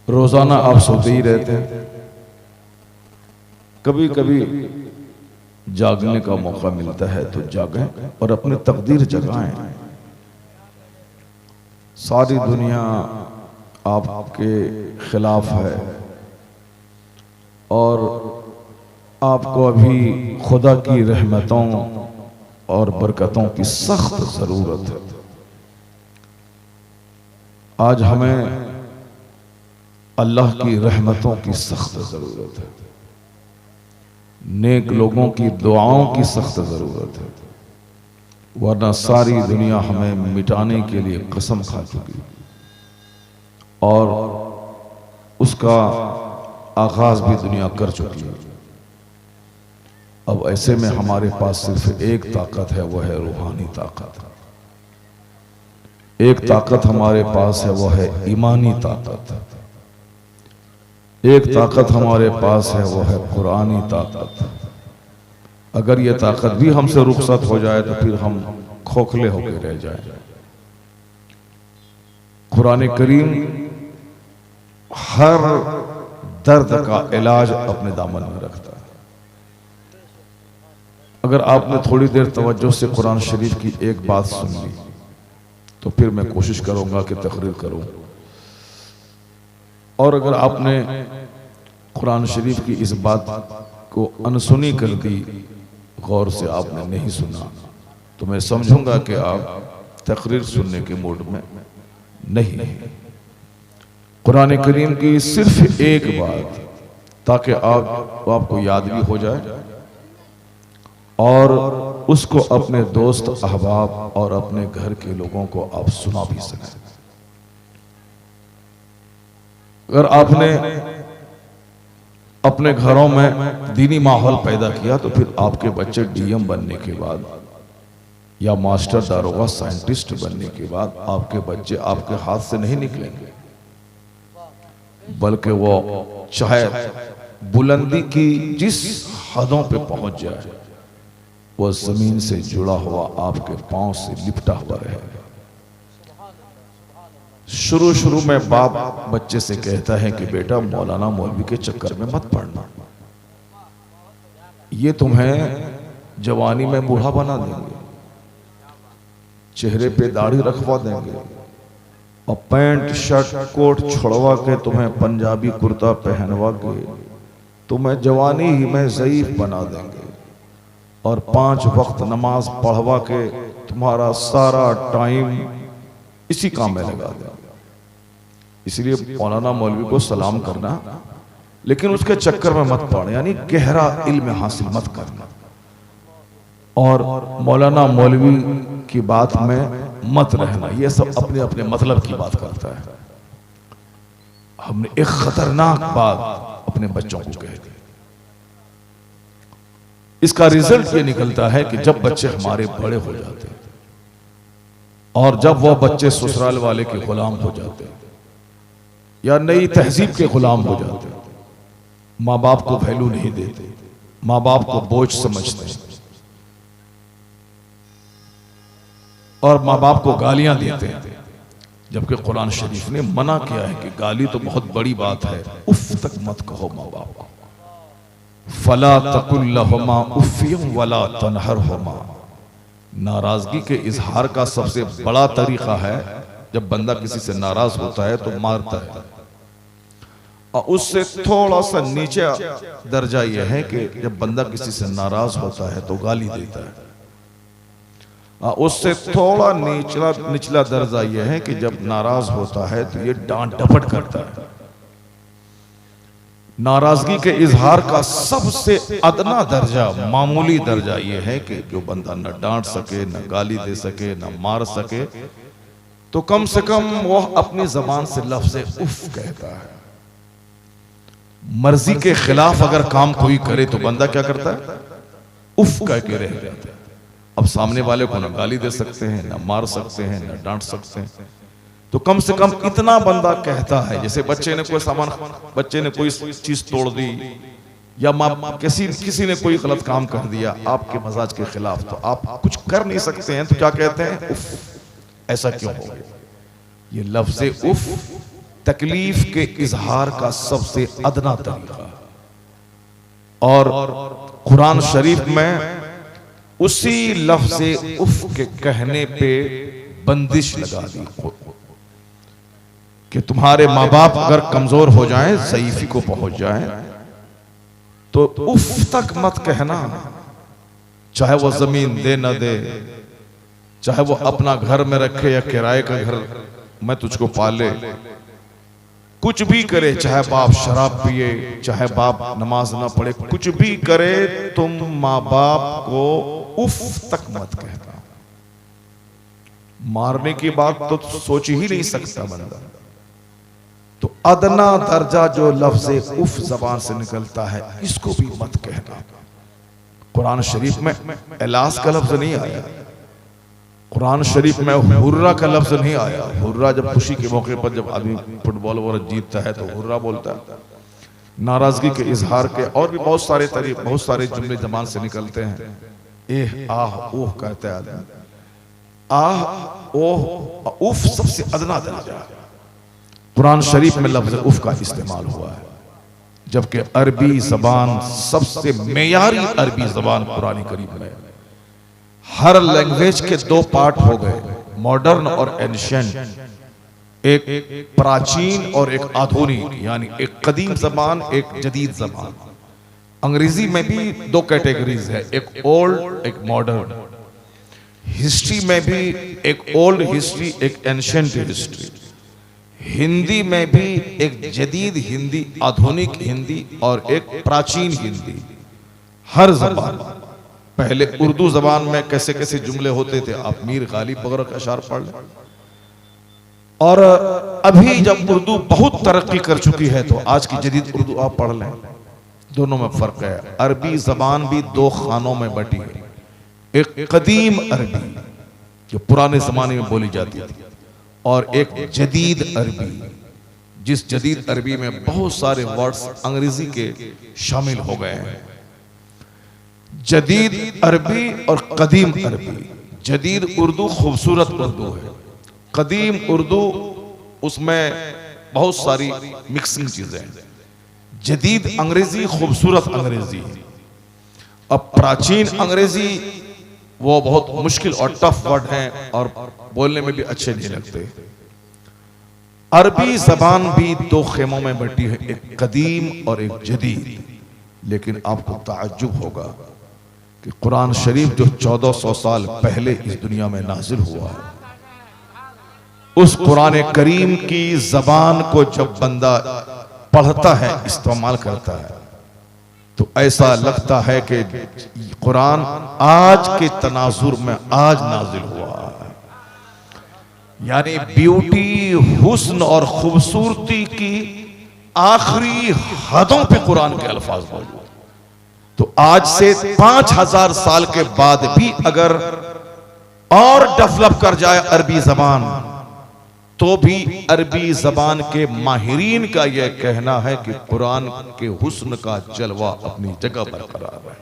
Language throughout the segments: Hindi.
रोजाना आप सोते ही रहते हैं, कभी कभी जागने का मौका मिलता है तो जागें और अपनी तकदीर जगाएं। सारी दुनिया आपके खिलाफ है और आपको अभी खुदा की रहमतों और बरकतों की सख्त जरूरत है। आज हमें अल्लाह की रहमतों की सख्त जरूरत है, नेक लोगों की दुआओं की सख्त जरूरत है, वरना सारी दुनिया हमें मिटाने के लिए कसम खा चुकी और उसका आगाज भी दुनिया कर चुकी है। अब ऐसे में हमारे पास सिर्फ एक ताकत है, वह है रूहानी ताकत। एक ताकत हमारे पास है, वह है ईमानी ताकत। एक ताकत हमारे पास है, वह है कुरानी ताकत। अगर यह ताकत भी हमसे रुखसत हो जाए तो फिर हम खोखले होकर रह जाएं। कुरान करीम हर दर्द का इलाज अपने दामन में रखता है। अगर आपने थोड़ी देर तवज्जो से कुरान शरीफ की एक बात सुन ली तो फिर मैं कोशिश करूंगा कि तकरीर करूं, और अगर आपने कुरान शरीफ की इस बात को अनसुनी कर दी, गौर से आपने नहीं सुना, तो मैं समझूंगा कि आप तकरीर सुनने के मूड में नहीं है। कुरान करीम की सिर्फ एक बात, ताकि आपको याद भी हो जाए और उसको अपने दोस्त अहबाब और अपने घर के लोगों को आप सुना भी सकें। अगर आपने अपने घरों में दीनी माहौल पैदा किया तो फिर आपके बच्चे डीएम बनने के बाद या मास्टर, दारोगा, साइंटिस्ट बनने के बाद आपके बच्चे आपके हाथ से नहीं निकलेंगे, बल्कि वो चाहे बुलंदी की जिस हदों पे पहुंच जाए, वो जमीन से जुड़ा हुआ आपके पांव से लिपटा हुआ रहेगा। शुरू में बाप बच्चे से कहता है कि बेटा मौलाना मौलवी के चक्कर में मत पड़ना, ये तुम्हें जवानी में बूढ़ा बना देंगे, चेहरे पे दाढ़ी रखवा देंगे और पैंट शर्ट कोट छोड़वा के तुम्हें पंजाबी कुर्ता पहनवा के तुम्हें जवानी ही में ज़ईफ बना देंगे और 5 वक्त नमाज पढ़वा के तुम्हारा सारा टाइम इसी काम में लगा देंगे। इसलिए मौलाना मौलवी को सलाम करना, लेकिन उसके चक्कर में मत पड़ना, यानी गहरा इल्म हासिल मत करना और मौलाना मौलवी की बात में मत रहना। यह सब अपने अपने मतलब की बात करता है। हमने एक खतरनाक बात अपने बच्चों को कह दी। इसका रिजल्ट ये निकलता है कि जब बच्चे हमारे बड़े हो जाते हैं और जब वो बच्चे ससुराल वाले के गुलाम हो जाते हैं या नई तहजीब के गुलाम हो जाते हैं, माँ बाप को वैल्यू नहीं देते, माँ बाप को बोझ समझते हैं और माँ बाप को गालियां देते हैं, जबकि कुरान शरीफ ने मना किया है कि गाली तो बहुत बड़ी बात है, उफ तक मत कहो माँ बाप को। फला तकुल लहुमा उफ़्फ़िन वला तनहरहुमा। नाराजगी के इजहार का सबसे बड़ा तरीका है, जब बंदा किसी से नाराज होता है तो मारता है, और उससे थोड़ा सा नीचे दर्जा यह है कि जब बंदा किसी से नाराज होता है तो गाली देता है, और उससे थोड़ा निचला दर्जा यह है कि जब नाराज होता है तो ये डांट डपट करता है। नाराजगी के इजहार का सबसे अदना दर्जा, मामूली दर्जा यह है कि जो बंदा न डांट सके, न गाली दे सके, न मार सके, तो कम से कम वो अपनी जबान से लफ्ज़ उफ कहता है। मर्जी के खिलाफ अगर काम कोई करे तो बंदा क्या करता है? उफ कह के रह जाता है। अब सामने वाले को न गाली दे सकते हैं, न मार सकते हैं, न डांट सकते हैं, तो कम से कम इतना बंदा कहता है। जैसे बच्चे ने कोई चीज तोड़ दी या किसी ने कोई गलत काम कर दिया आपके मजाज के खिलाफ, तो आप कुछ कर नहीं सकते हैं, तो क्या कहते हैं? उफ, ऐसा क्यों हो गया? ये लफ्ज़ उफ तकलीफ के इजहार का सबसे अदना तरीका। और कुरान शरीफ में उसी लफ्ज़ उफ के कहने पे बंदिश लगा दी कि तुम्हारे माँ बाप अगर कमजोर हो जाएं, ज़ईफ़ी को पहुंच जाएं, तो उफ तक मत कहना, चाहे वो जमीन दे न दे, चाहे वो अपना घर में रखे या किराए का घर मैं तुझको पाले, कुछ भी करे, चाहे बाप शराब पिए, चाहे बाप नमाज ना पढ़े, कुछ भी करे, तुम माँ बाप को उफ तक मत कहना। मारने की बात तो सोच ही नहीं सकता बंदा, तो अदना दर्जा जो लफ्ज़ उफ जबान से निकलता है, इसको भी मत कहना। कुरान शरीफ में एलास का लफ्ज नहीं आया, कुरान शरीफ में हुर्रा का लफ्ज नहीं आया। हुर्रा जब खुशी के मौके पर जब आदमी फुटबॉल वगैरह जीतता है तो हुर्रा बोलता है। नाराजगी के इजहार के और भी बहुत सारे जुमले जबान से निकलते हैं। एह आह ओह कहते हैं आदमी, आह ओह उफ सबसे अदना दर्जा। कुरान शरीफ में लफ्ज उफ का इस्तेमाल हुआ है, जबकि अरबी जबान सबसे मेयारी अरबी जबान कुरान करीम में। हर लैंग्वेज के दो पार्ट हो गए, मॉडर्न और एंशिएंट, एक प्राचीन और एक आधुनिक, यानी एक कदीम जबान, एक जदीद जबान। अंग्रेजी में भी दो कैटेगरीज है, एक ओल्ड एक मॉडर्न। हिस्ट्री में भी एक ओल्ड हिस्ट्री एक एंशिएंट हिस्ट्री। हिंदी में भी एक जदीद हिंदी, आधुनिक हिंदी और एक प्राचीन हिंदी। हर जबान, पहले उर्दू जबान में कैसे कैसे जुमले होते थे, आप मीर गालिब वगैरह का अशार पढ़ लें। और अभी जब उर्दू बहुत तरक्की कर चुकी है तो आज की जदीद उर्दू आप पढ़ लें, दोनों में फर्क है। अरबी जबान भी दो खानों में बटी है, एक कदीम अरबी जो पुराने जमाने में बोली जाती थी, और एक जदीद अरबी, जिस जदीद अरबी में बहुत सारे वर्ड्स अंग्रेजी के शामिल हो गए हैं। जदीद अरबी और कदीम अरबी। जदीद उर्दू खूबसूरत उर्दू है, कदीम उर्दू उसमें बहुत सारी मिक्सिंग चीजें हैं। जदीद अंग्रेजी खूबसूरत अंग्रेजी है। अब प्राचीन अंग्रेजी वो बहुत मुश्किल और टफ वर्ड हैं और बोलने में भी अच्छे नहीं लगते। अरबी जबान भी दो खेमों में बटी है, एक कदीम और एक जदीद। लेकिन आपको ताज्जुब होगा कि कुरान शरीफ जो 1400 साल पहले इस दुनिया में नाजिल हुआ, उस कुरान करीम की जबान को जब बंदा पढ़ता है, इस्तेमाल करता है, तो ऐसा लगता है कि कुरान आज के तनाजुर में आज नाजिल हुआ है। यानी ब्यूटी, हुस्न और खूबसूरती की आखिरी हदों पे कुरान के अल्फाज मौजूद। तो आज से 5000 साल के बाद भी अगर और डेवलप कर जाए अरबी जबान, तो भी अरबी जबान के माहिरीन का यह कहना है कि कुरान के हुस्न का जलवा अपनी जगह बरकरार है।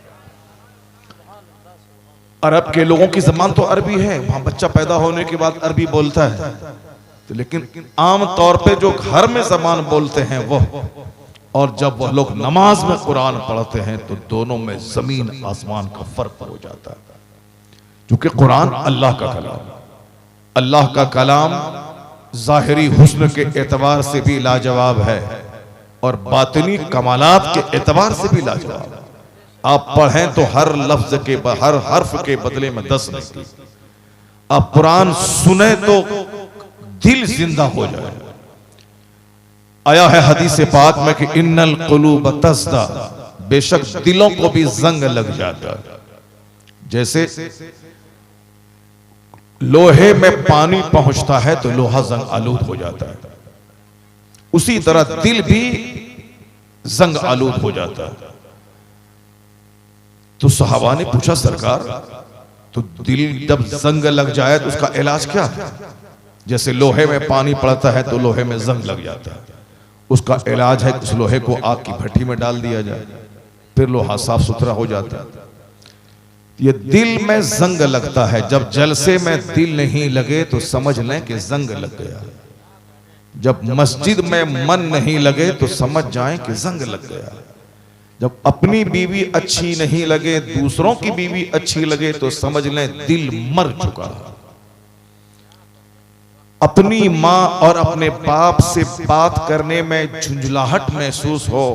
अरब के लोगों की जबान तो अरबी है, वहां बच्चा पैदा होने के बाद अरबी बोलता है, तो लेकिन आम तौर पे जो घर में जबान बोलते हैं वो, और जब वह लोग नमाज में कुरान पढ़ते हैं तो दोनों में जमीन आसमान का फर्क हो जाता है। क्योंकि कुरान अल्लाह का कलाम, अल्लाह का कलाम जाहिरी हुस्न के एतबार से भी लाजवाब है और बातिनी कमालात के एतबार से भी लाजवाब है। आप पढ़ें तो हर लफ्ज के, हर हर्फ के बदले में 10 नहीं। आप कुरान सुने तो दिल जिंदा हो जाए। आया है हदीस पाक में कि इन्नल कुलूब तज़दा, बेशक दिलों को भी जंग लग जाता है। जैसे लोहे में पानी पहुंचता है तो लोहा जंग आलूद हो जाता है, उसी तरह दिल भी जंग आलूद हो जाता है। तो सहाबा ने पूछा, सरकार तो दिल जब जंग लग जाए तो उसका इलाज क्या है? जैसे लोहे में पानी पड़ता है तो लोहे में जंग लग जाता है, उसका इलाज है उस लोहे को आग की भट्टी में डाल दिया जाए, फिर लोहा साफ सुथरा हो जाता है। ये दिल में जंग लगता है, जब जलसे में दिल नहीं लगे तो समझ लें कि जंग लग गया। जब मस्जिद में मन नहीं लगे तो समझ जाएं कि जंग लग गया। जब अपनी बीवी अच्छी नहीं लगे, दूसरों की बीवी अच्छी लगे तो समझ लें दिल मर चुका। अपनी मां और अपने बाप से बात करने में झुंझलाहट महसूस हो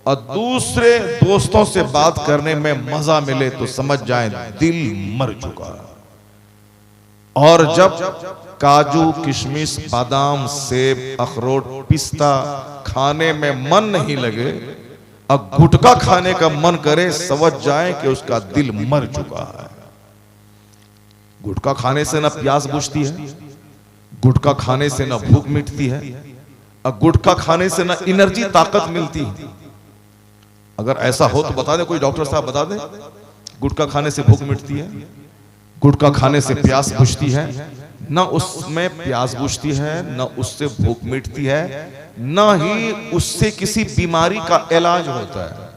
और दूसरे दोस्तों से बात करने में मजा मिले तो समझ जाएं दिल मर चुका। और जब काजू, किशमिश, बादाम, सेब, अखरोट, पिस्ता खाने में मन नहीं लगे और गुटखा खाने का मन करे, समझ जाएं कि उसका दिल मर चुका है। गुटखा खाने से ना प्यास बुझती है, गुटखा खाने से ना भूख मिटती है, और गुटखा खाने से ना एनर्जी, ताकत मिलती है। अगर ऐसा हो तो बता दे, कोई डॉक्टर साहब बता दे, गुटखा खाने से भूख मिटती है, गुटखा खाने से प्यास बुझती है? ना उसमें प्यास बुझती है, ना उससे भूख मिटती है, ना ही उससे किसी बीमारी का इलाज होता है,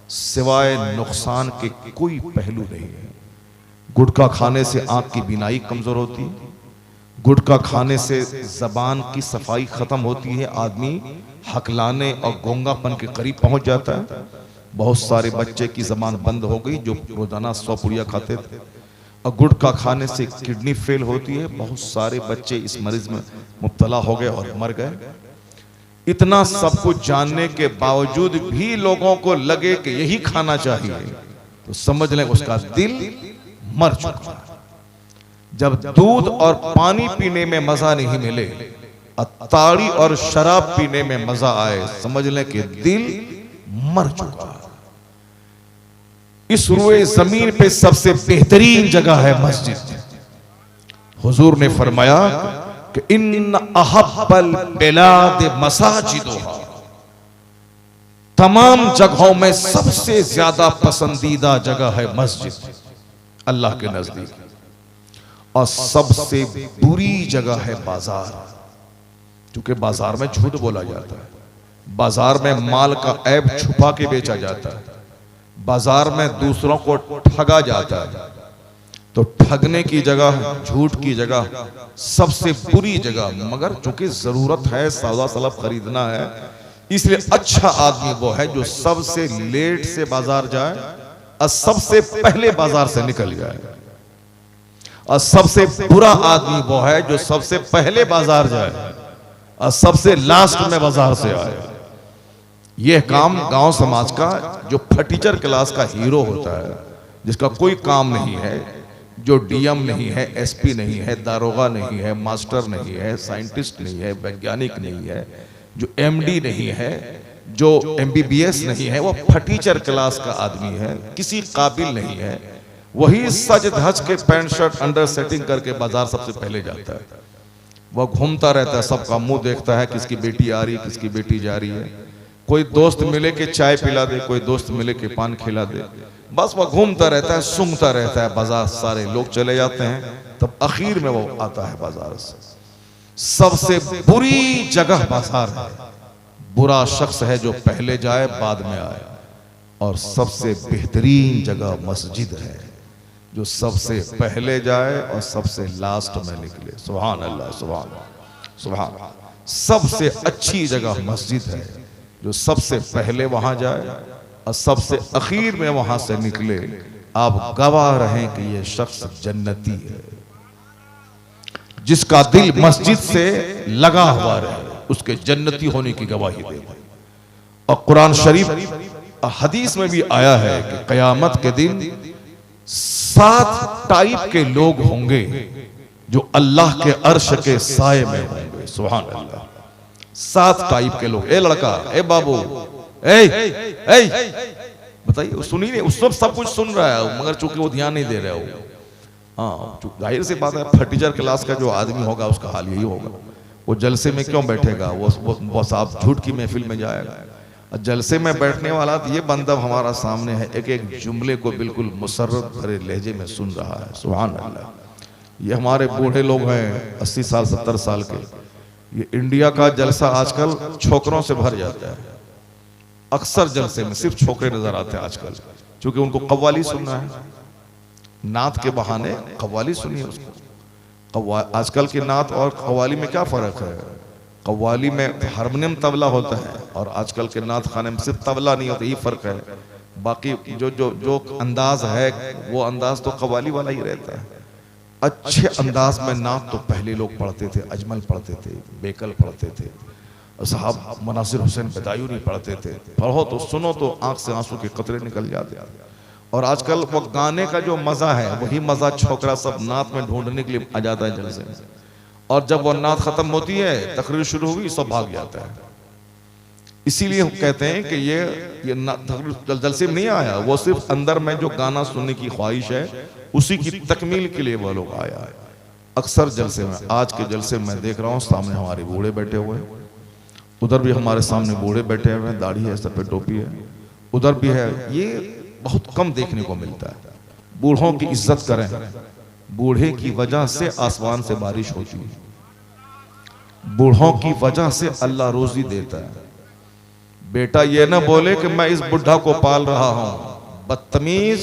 सिवाय नुकसान के कोई पहलू नहीं है। गुटखा खाने से आंख की बीनाई कमजोर होती है, गुटखा खाने से जबान की सफाई खत्म होती है, आदमी हकलाने और गोंगापन के करीब पहुंच जाता है। बहुत सारे बच्चे की जबान बंद हो गई जो रोजाना 100 पुड़िया खाते थे। और गुटखा खाने से किडनी फेल होती है, बहुत सारे बच्चे इस मरीज में मुब्तला हो गए और मर गए। इतना सब कुछ जानने के बावजूद भी लोगों को लगे कि यही खाना चाहिए, तो समझ लें उसका दिल मर चुका। जब दूध और पानी पीने में मजा नहीं मिले, ताड़ी और शराब पीने में मजा आए, समझ लें कि दिल मर चुका। इस रुए जमीन पे सबसे बेहतरीन जगह है मस्जिद। हुजूर ने फरमाया कि इन अहब्बल बिलाद मसाजिदुहा, तमाम जगहों में सबसे ज्यादा पसंदीदा जगह है मस्जिद अल्लाह के नजदीक, और सबसे बुरी जगह है बाजार। क्योंकि बाजार में झूठ बोला जाता है, बाजार में माल का ऐब छुपा के बेचा जाता है, बाजार में दूसरों को ठगा जाता है। तो ठगने की जगह, झूठ की जगह सबसे बुरी जगह। मगर चूंकि जरूरत है, सौदा सलब खरीदना है, इसलिए अच्छा आदमी वो है जो सबसे लेट से बाजार जाए और सबसे पहले बाजार से निकल जाए, और सबसे बुरा आदमी वो है जो सबसे पहले बाजार जाए और सबसे लास्ट में बाजार से आए। यह काम गांव समाज का जो फटीचर क्लास का हीरो होता है, जिसका कोई काम नहीं है, जो डीएम नहीं है, एसपी नहीं है, दारोगा नहीं है, मास्टर नहीं है, साइंटिस्ट नहीं है, वैज्ञानिक नहीं है, जो एमडी नहीं है, जो एमबीबीएस नहीं है, वो फटीचर क्लास का आदमी है, किसी काबिल नहीं है। वही सज धज के पैंट शर्ट अंडर सेटिंग करके बाजार सबसे पहले जाता है। वह घूमता रहता है, सबका मुंह देखता है, किसकी बेटी आ रही है, किसकी बेटी जा रही है, कोई दोस्त मिले के चाय पिला दे, कोई दोस्त मिले के पान खिला दे, बस वह घूमता रहता है, सूंघता रहता है बाजार। सारे लोग चले जाते हैं, तब आखिर में वो आता है बाजार से। सबसे बुरी जगह बाजार है, बुरा शख्स है जो पहले जाए बाद में आए, और सबसे बेहतरीन जगह मस्जिद है जो सबसे पहले जाए और सबसे लास्ट में निकले। सुभान अल्लाह, सुभान सुभान। सबसे अच्छी जगह मस्जिद है जो सबसे पहले वहां जाए और सबसे आखिर में वहां से निकले। आप गवाह रहें कि यह शख्स जन्नती है। जिसका दिल मस्जिद से लगा हुआ रहे, उसके जन्नती होने की गवाही दे। और कुरान शरीफ हदीस में भी आया है कि कयामत के दिन 7 टाइप के लोग होंगे जो अल्लाह के अर्श के साए में होंगे। सुभान अल्लाह। 7 टाइप के लोग। ए लड़का, ए बाबू, बताइए, सुनी नहीं? उस सब कुछ सुन रहा है, मगर चूंकि वो ध्यान नहीं दे रहा हो। हाँ, जाहिर सी बात है, फटीचर क्लास का जो आदमी होगा उसका हाल यही होगा। वो जलसे में क्यों बैठेगा? वो साहब झूठ की महफिल में जाएगा। और जलसे में बैठने वाला ये बंदा हमारा सामने है, एक एक जुमले को बिल्कुल मुसर्रत भरे लहजे में सुन रहा है। सुभान अल्लाह। ये हमारे बूढ़े लोग हैं, 80 साल 70 साल के। ये इंडिया का जलसा आजकल छोकरों से भर जाता है। अक्सर जलसे में सिर्फ छोकरे नजर आते हैं आजकल, क्योंकि उनको कव्वाली सुनना है। नात के बहाने कव्वाली सुनिए उसको। आजकल की नात और कव्वाली में क्या फर्क है? कव्वाली में हारमोनियम तबला होता है और आजकल के नात खाने में सिर्फ तबला नहीं होता, यही फर्क है। बाकी जो जो जो अंदाज है वो अंदाज तो कव्वाली वाला ही रहता है। अच्छे अंदाज में नात तो पहले लोग पढ़ते थे, अजमल पढ़ते थे, बेकल पढ़ते थे, साहब मनासिर हुसैन बदायूनी पढ़ते थे। पढ़ो तो सुनो तो आंख से आंसू के कतरे निकल जाते। और आजकल वो गाने का जो मजा है वही मजा छोकरा सब नात में ढूंढने के लिए आ जाता है जलसे में, और जब वो नात खत्म होती है तकरीर शुरू हुई सब भाग जाता है। इसीलिए हम कहते हैं कि ये जलसे में नहीं आया, वो सिर्फ अंदर में जो गाना सुनने की ख्वाहिश है उसी की तकमील के लिए वो लोग आया है। अक्सर जलसे में, आज के जलसे में देख रहा हूँ सामने हमारे बूढ़े बैठे हुए हैं, उधर भी हमारे सामने बूढ़े बैठे हुए हैं, दाढ़ी है, सर पे टोपी है, उधर भी है। ये बहुत कम देखने को मिलता है। बूढ़ों की इज्जत करें, बूढ़े की वजह से आसमान से बारिश होती है, बूढ़ों की वजह से अल्लाह रोजी देता है। बेटा ये ना बोले कि मैं इस बुढ़ा को पाल रहा हूं, बदतमीज,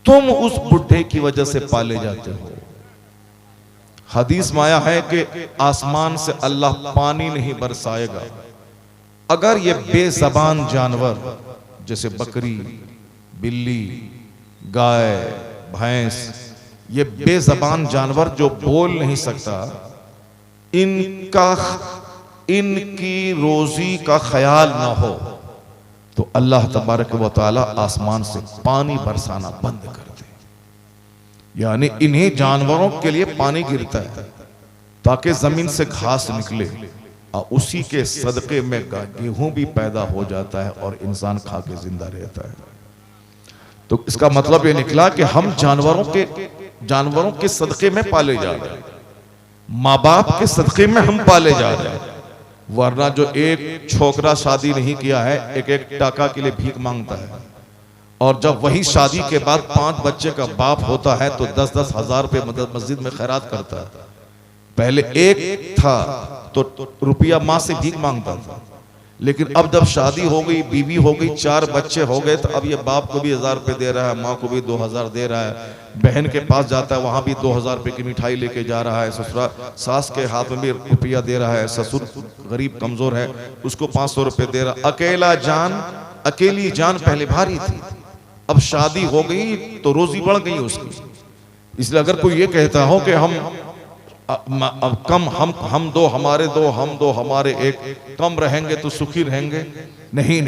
तुम उस बुढ़े की वजह से पाले जाते हो। हदीस में आया है कि आसमान से अल्लाह पानी नहीं बरसाएगा अगर ये बेज़बान जानवर जैसे बकरी, बिल्ली, गाय, भैंस, ये बेज़बान जानवर जो बोल नहीं सकता, इनकी रोजी का ख्याल ना हो तो अल्लाह तबारक व तआला आसमान से पानी बरसाना बंद कर दे। यानी इन्हीं जानवरों के लिए पानी गिरता है ताकि जमीन से घास निकले और उसी के सदके में गेहूं भी पैदा हो जाता है और इंसान खा के जिंदा रहता है। तो इसका मतलब ये निकला कि हम जानवरों के सदके में पाले जा रहे हैं, माँ बाप के सदके में हम पाले जा रहे हैं। वरना जो एक छोकरा शादी नहीं किया है एक एक टाका के लिए भीख मांगता है, और जब वही शादी के बाद 5 बच्चे का बाप होता है तो 10-10 हजार रुपये मस्जिद में खैरात करता है। पहले एक था तो रुपया माँ से भीख मांगता था, लेकिन अब जब शादी हो गई, बीवी हो गई, 4 बच्चे हो गए, तो अब ये बाप को भी 1000 रुपये दे रहा है, माँ को भी 2000 दे रहा है, बहन के पास जाता है वहां भी 2000 रुपये की मिठाई लेके जा रहा है, ससुरा सास के हाथ में भी रुपया दे रहा है, ससुर गरीब कमजोर है उसको 500 रुपये दे रहा। अकेली जान पहले भारी थी, अब शादी हो गई तो रोजी बढ़ गई उसकी। इसलिए अगर कोई ये कहता हो कि अब कम हम दो हमारे दो, हम दो हमारे एक, कम रहेंगे तो सुखी रहेंगे, नहीं,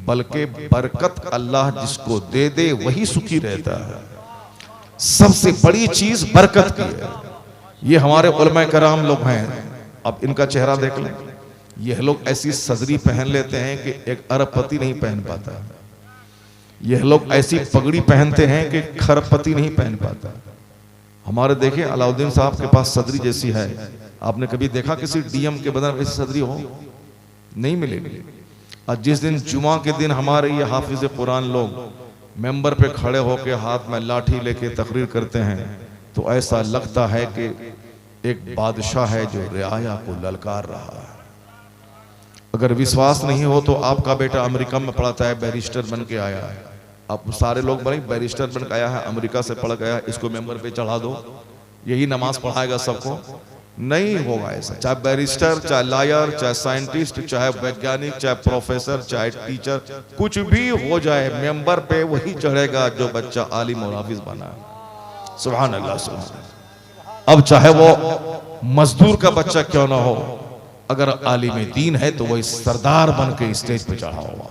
बल्कि बरकत अल्लाह जिसको दे दे वही सुखी रहता है। सबसे बड़ी चीज बरकत की है। ये हमारे उलमाए कराम लोग हैं, अब इनका चेहरा देख लें, यह लोग ऐसी सदरी पहन लेते हैं कि एक अरबपति नहीं पहन पाता, यह लोग ऐसी पगड़ी पहनते हैं कि खरबपति नहीं पहन पाता। हमारे देखे अलाउद्दीन साहब के पास सदरी जैसी है, आपने कभी देखा किसी डीएम के बदन वैसी सदरी हो? नहीं मिलेगी। और जिस दिन जुमा के दिन हमारे ये हाफिज कुरान लोग मेंबर पे खड़े होकर हाथ में लाठी लेके तकरीर करते हैं तो ऐसा लगता है कि एक बादशाह है जो रियाया को ललकार रहा है। अगर विश्वास नहीं हो तो आपका बेटा अमेरिका में पढ़ता है, बैरिस्टर बन के आया है, अब सारे लोग बने बैरिस्टर बन के आया है, अमेरिका से पढ़ गया, इसको मेंबर पे चढ़ा दो, यही नमाज पढ़ाएगा सबको। नहीं होगा ऐसा। चाहे बैरिस्टर, चाहे लॉयर, चाहे साइंटिस्ट, चाहे वैज्ञानिक, चाहे प्रोफेसर, चाहे टीचर, कुछ भी हो जाए, मेंबर पे वही चढ़ेगा जो बच्चा आलिम और हाफिज बना। सुभान अल्लाह, सुभान अल्लाह। अब चाहे वो मजदूर का बच्चा क्यों ना हो, अगर आलिम दीन है तो वही सरदार बन के स्टेज पे चढ़ा हुआ।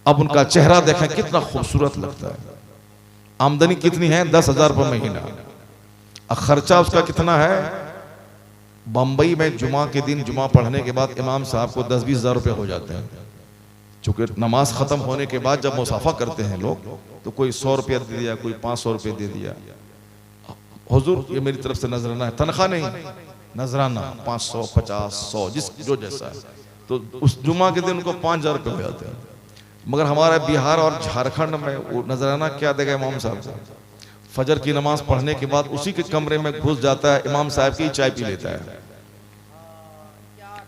अब उनका चेहरा देखें कितना खूबसूरत लगता है। आमदनी कितनी है? 10,000 रुपये महीना। खर्चा उसका कितना है? बंबई में जुमा के दिन जुमा पढ़ने के बाद इमाम साहब को 10-20 हज़ार रुपये हो जाते हैं। चूंकि नमाज खत्म होने के बाद जब मुसाफा करते हैं लोग तो कोई 100 रुपया दे दिया, कोई 500 रुपये दे दिया। हुजूर ये मेरी तरफ से नजराना है, तनख्वाह नहीं, नजराना 500, 50, 100 जो जैसा है। तो उस जुमा के दिन उनको 5,000 रुपये हो जाते हैं। मगर हमारे बिहार और झारखंड में वो नजराना क्या देगा इमाम साहब को? फजर की नमाज पढ़ने के बाद उसी के कमरे में घुस जाता है, इमाम साहब की चाय पी लेता है,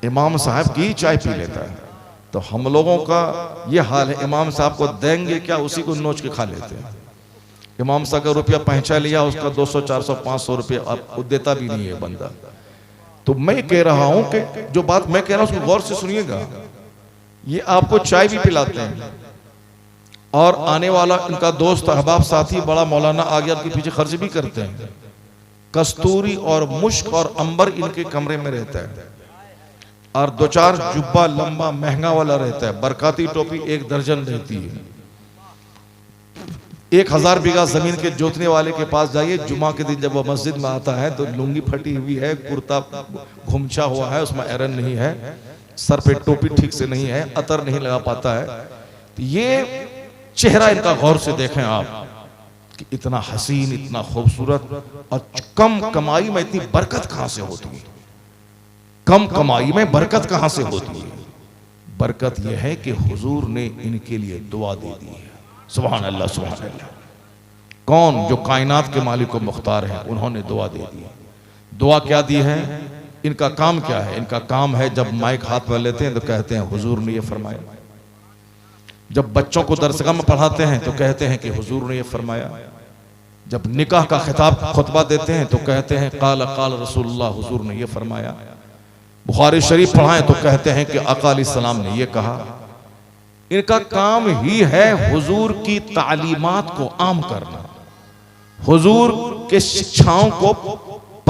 इमाम साहब की चाय पी लेता है। तो हम लोगों का ये हाल है, इमाम साहब को देंगे क्या, उसी को नोच के खा लेते हैं। इमाम साहब का रुपया पहुंचा लिया, उसका 200, 400, 500 रुपये अब देता भी नहीं है बंदा। तो मैं कह रहा हूं कि जो बात मैं कह रहा हूं उसको गौर से सुनिएगा। ये आपको चाय भी पिलाते हैं और आने वाला इनका दोस्त अहबाब साथी बड़ा मौलाना आ गया, उनके पीछे खर्च भी करते हैं। कस्तूरी और मुश्क और अंबर इनके कमरे में रहता है और 2-4 जुब्बा लंबा महंगा वाला रहता है। बरकाती टोपी 1 दर्जन रहती है। 1000 बीघा जमीन के जोतने वाले के पास जाइए, जुमा के दिन जब वो मस्जिद में आता है तो लुंगी फटी हुई है, कुर्ता घुमछा हुआ है, उसमें आयरन नहीं है, सर पे टोपी ठीक से नहीं है, अतर नहीं लगा पाता है। तो ये चेहरा इनका गौर से देखें आप कि इतना हसीन, इतना खूबसूरत, और कम कमाई में इतनी बरकत कहां से होती है? कम कमाई में बरकत कहां से होती है? बरकत यह है कि हुजूर ने इनके लिए दुआ दे दी है। सुभान अल्लाह, सुभान अल्लाह। कौन? जो कायनात के मालिक व मुख्तार हैं, उन्होंने दुआ दे दी। दुआ क्या दी है? इनका काम क्या है? इनका काम है जब माइक हाथ में लेते हैं तो कहते हैं हुजूर ने ये फरमाया। जब बच्चों को दरसगाह में पढ़ाते हैं तो कहते हैं कि हुजूर ने ये फरमाया। जब निकाह का खिताब खुतबा देते हैं तो कहते हैं काल काल रसूलुल्लाह, हुजूर ने ये फरमाया। बुखारी शरीफ पढ़ाएं तो कहते हैं कि आका अलैहिस्सलाम ने ये कहा। इनका काम ही है हुजूर की तालीमात को आम करना, हुजूर के शिक्षाओं को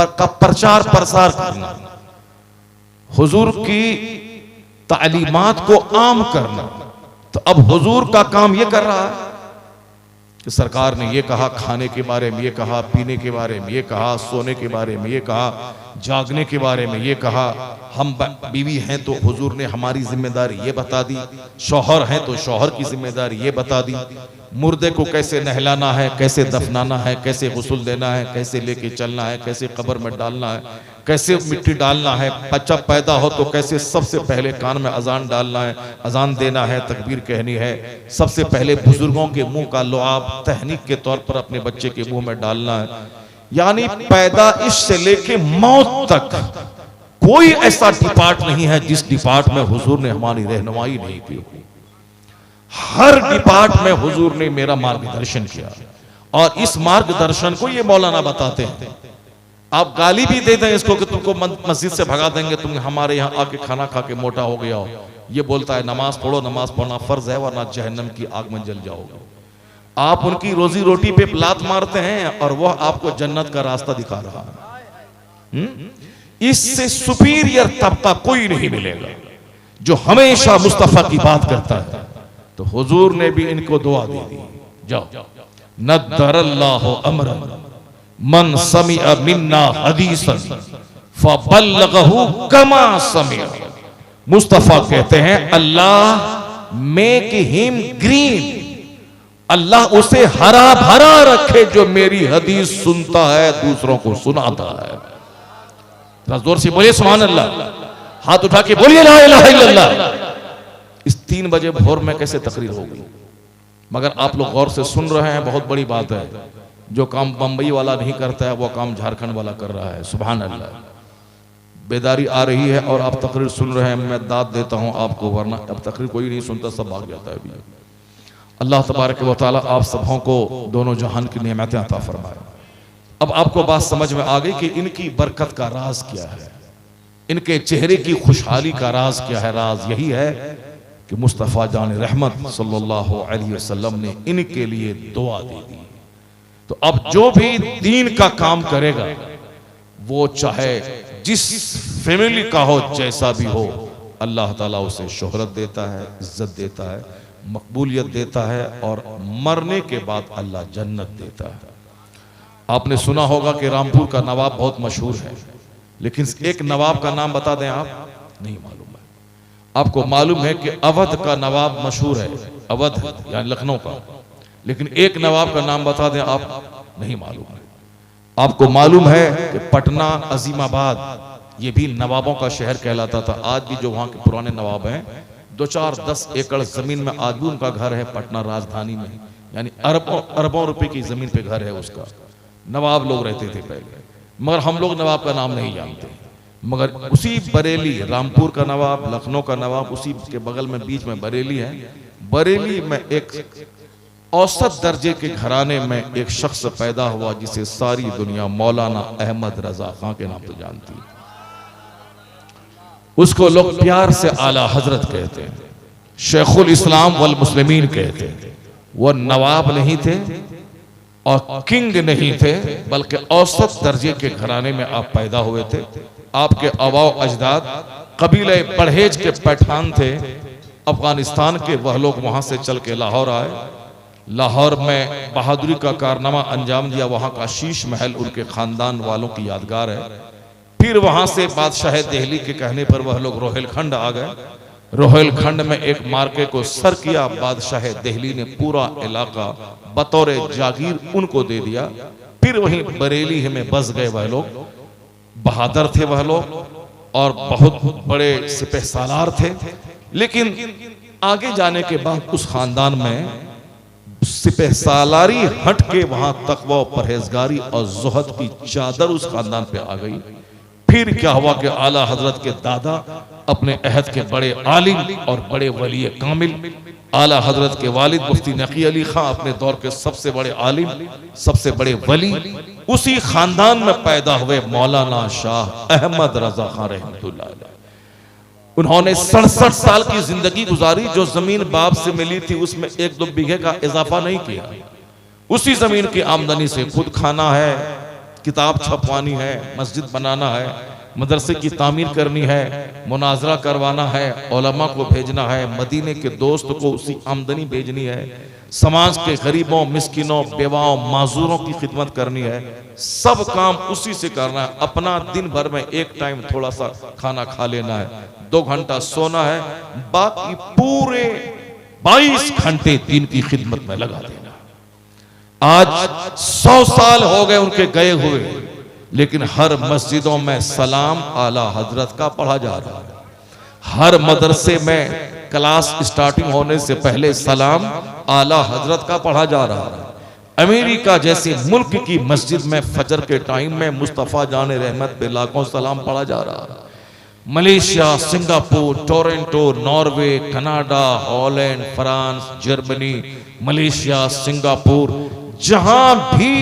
का प्रचार प्रसार करना, हुजूर की तालीमात को आम करना। तो अब हुजूर का काम ये कर रहा है कि सरकार ने ये कहा, खाने के बारे में ये कहा, पीने के बारे में ये कहा, सोने के बारे में ये कहा, जागने के बारे में ये कहा। हम बीवी हैं तो हुजूर ने हमारी जिम्मेदारी ये बता दी, शौहर हैं तो शौहर की जिम्मेदारी ये बता दी, मुर्दे को कैसे नहलाना है, कैसे दफनाना है, कैसे गुस्ल देना है, कैसे लेके चलना है, कैसे कब्र में डालना है, कैसे मिट्टी डालना है, बच्चा पैदा हो तो कैसे सबसे पहले कान में अजान डालना है, अजान देना है, तकबीर कहनी है, सबसे पहले बुजुर्गों के मुंह का लुआब तहनीक के तौर पर अपने बच्चे के मुंह में डालना है। यानी पैदाइश से लेके मौत तक कोई ऐसा डिपार्ट नहीं है जिस डिपार्ट में हुजूर ने हमारी रहनुमाई नहीं की। हर डिपार्ट में हुजूर ने मेरा मार्गदर्शन किया और इस मार्गदर्शन को ये मौलाना बताते हैं। आप गाली भी दे दें इसको कि तुमको मस्जिद से भगा देंगे, तुम हमारे यहाँ आके खाना खा के मोटा हो गया हो। ये बोलता है नमाज पढ़ो, नमाज पढ़ना फर्ज है वरना जहन्नम की आग में जल जाओगे। आप उनकी रोजी रोटी पे लात मारते हैं और वह आपको जन्नत का रास्ता दिखा रहा है। इससे सुपीरियर तबका कोई नहीं मिलेगा जो हमेशा मुस्तफा की बात करता है। तो हुजूर ने भी इनको दुआ दे दी, जाओ नद्दरल्लाहु अमरन मन समिअ मिन्ना हदीसन फबल्लगहु कमा समिअ। मुस्तफा कहते हैं अल्लाह मेक हिम ग्रीन, अल्लाह उसे हरा भरा रखे जो मेरी हदीस सुनता है, दूसरों को सुनाता है। जोर से बोलिए सुभान अल्लाह, हाथ उठा के बोलिए ला इलाहा इल्लल्लाह। इस 3 बजे भोर में कैसे तकरीर होगी? मगर आप लोग गौर से सुन रहे हैं, बहुत बड़ी बात है। जो काम बंबई वाला नहीं करता है वो काम झारखंड वाला कर रहा है। सुभान अल्लाह, बेदारी आ रही है और आप तकरीर सुन रहे हैं। मैं दाद देता हूं आपको, वरना अब तकरीर कोई नहीं सुनता, सब भाग जाता है। अभी अल्लाह तबारक व तआला आप सबों को दोनों जहान की नेमतें अता फरमाए। अब आपको बात समझ में आ गई कि इनकी बरकत का राज क्या है, इनके चेहरे की खुशहाली का राज क्या है। राज यही है कि मुस्तफ़ा जान रहमत सल्लल्लाहु अलैहि वसल्लम ने इनके लिए दुआ दे दी। तो अब जो भी दीन का काम करेगा वो चाहे जिस फैमिली का हो, जैसा भी हो, अल्लाह ताला उसे शोहरत देता है, इज्जत देता है, मकबूलियत देता है और मरने के बाद अल्लाह जन्नत देता है। आपने सुना होगा कि रामपुर का नवाब बहुत मशहूर है, लेकिन एक नवाब का नाम बता दें आप, नहीं मालूम है। आपको मालूम है कि अवध का नवाब मशहूर है, अवध यानी लखनऊ का, लेकिन एक नवाब का नाम बता दें आप, नहीं मालूम है। आपको मालूम है कि पटना अजीमाबाद ये भी नवाबों का शहर कहलाता था। आज भी जो वहां के पुराने नवाब हैं, 2-4-10 एकड़ जमीन में आज भी उनका घर है पटना राजधानी में, यानी अरबों रुपए की जमीन पे घर है उसका। नवाब लोग रहते थे पहले, मगर हम लोग नवाब का नाम नहीं जानते। मगर उसी बरेली, रामपुर का नवाब, लखनऊ का नवाब, उसी के बगल में बीच में बरेली है। बरेली में एक औसत दर्जे के घराने में एक शख्स पैदा हुआ जिसे सारी दुनिया मौलाना अहमद रजा खां के नाम से जानती है। उसको लोग प्यार से आला हजरत कहते हैं, शेखुल इस्लाम वल मुस्लिमीन कहते हैं। वो नवाब नहीं थे और किंग नहीं थे, बल्कि औसत दर्जे के घराने में आप पैदा हुए थे। आपके आबाओ अजदाद कबीले परहेज के पठान थे, अफगानिस्तान के। वह लोग वहां से चल के लाहौर आए, लाहौर में बहादुरी का कारनामा अंजाम दिया। वहां का शीश महल उनके खानदान वालों की यादगार है। फिर वहां से बादशाह दिल्ली के कहने पर वह लोग रोहिलखंड आ गए। रोहिलखंड में एक मार्के को सर किया। बादशाह दिल्ली ने पूरा इलाका बतौर जागीर उनको दे दिया। फिर वहीं बरेली में बस गए वह लोग। बहादुर थे वह लोग और बहुत बड़े सिपह सालार थे। लेकिन आगे जाने के बाद उस खानदान में सिपह सालारी हट के वहां तकवा, परहेजगारी और जुहद की चादर उस खानदान पे आ गई। फिर क्या हुआ कि आला हजरत के दादा अपने अहद के बड़े आलिम और बड़े वली कामिल, आला हजरत के वालिद मुफ्ती नकी अली खां अपने दौर के सबसे बड़े आलिम, सबसे बड़े वली, उसी खानदान में पैदा हुए मौलाना शाह अहमद रजा खां रहमतुल्लाह अलैह। उन्होंने 67 साल की जिंदगी गुजारी। जो जमीन बाप से मिली थी उसमें 1-2 बीघे का इजाफा नहीं किया। उसी जमीन की आमदनी से खुद खाना है, किताब छपवानी है, मस्जिद बनाना है, मदरसे की तामीर करनी है, मुनाजरा करवाना है, उलमा को भेजना है, मदीने के दोस्त को उसी आमदनी भेजनी है, समाज के गरीबों, मिस्किनों, बेवाओं, माजूरों की खिदमत करनी है। सब काम उसी से करना है। अपना दिन भर में एक टाइम थोड़ा सा खाना खा लेना है, 2 घंटा सोना है, बाकी पूरे 22 घंटे दिन की खिदमत में लगा देना। आज 100 साल हो गए उनके गए हुए, लेकिन हर मस्जिदों में सलाम आला हजरत का पढ़ा जा रहा है। हर मदरसे में क्लास स्टार्टिंग होने से पहले सलाम आला हजरत का पढ़ा जा रहा है। अमेरिका जैसे मुल्क की मस्जिद में फजर के टाइम में मुस्तफ़ा जान रहमत पे लाखों सलाम पढ़ा जा रहा है। Malaysia, Singapore, Toronto, Norway, Canada, Holland, France, Germany, Malaysia, Singapore, जहां भी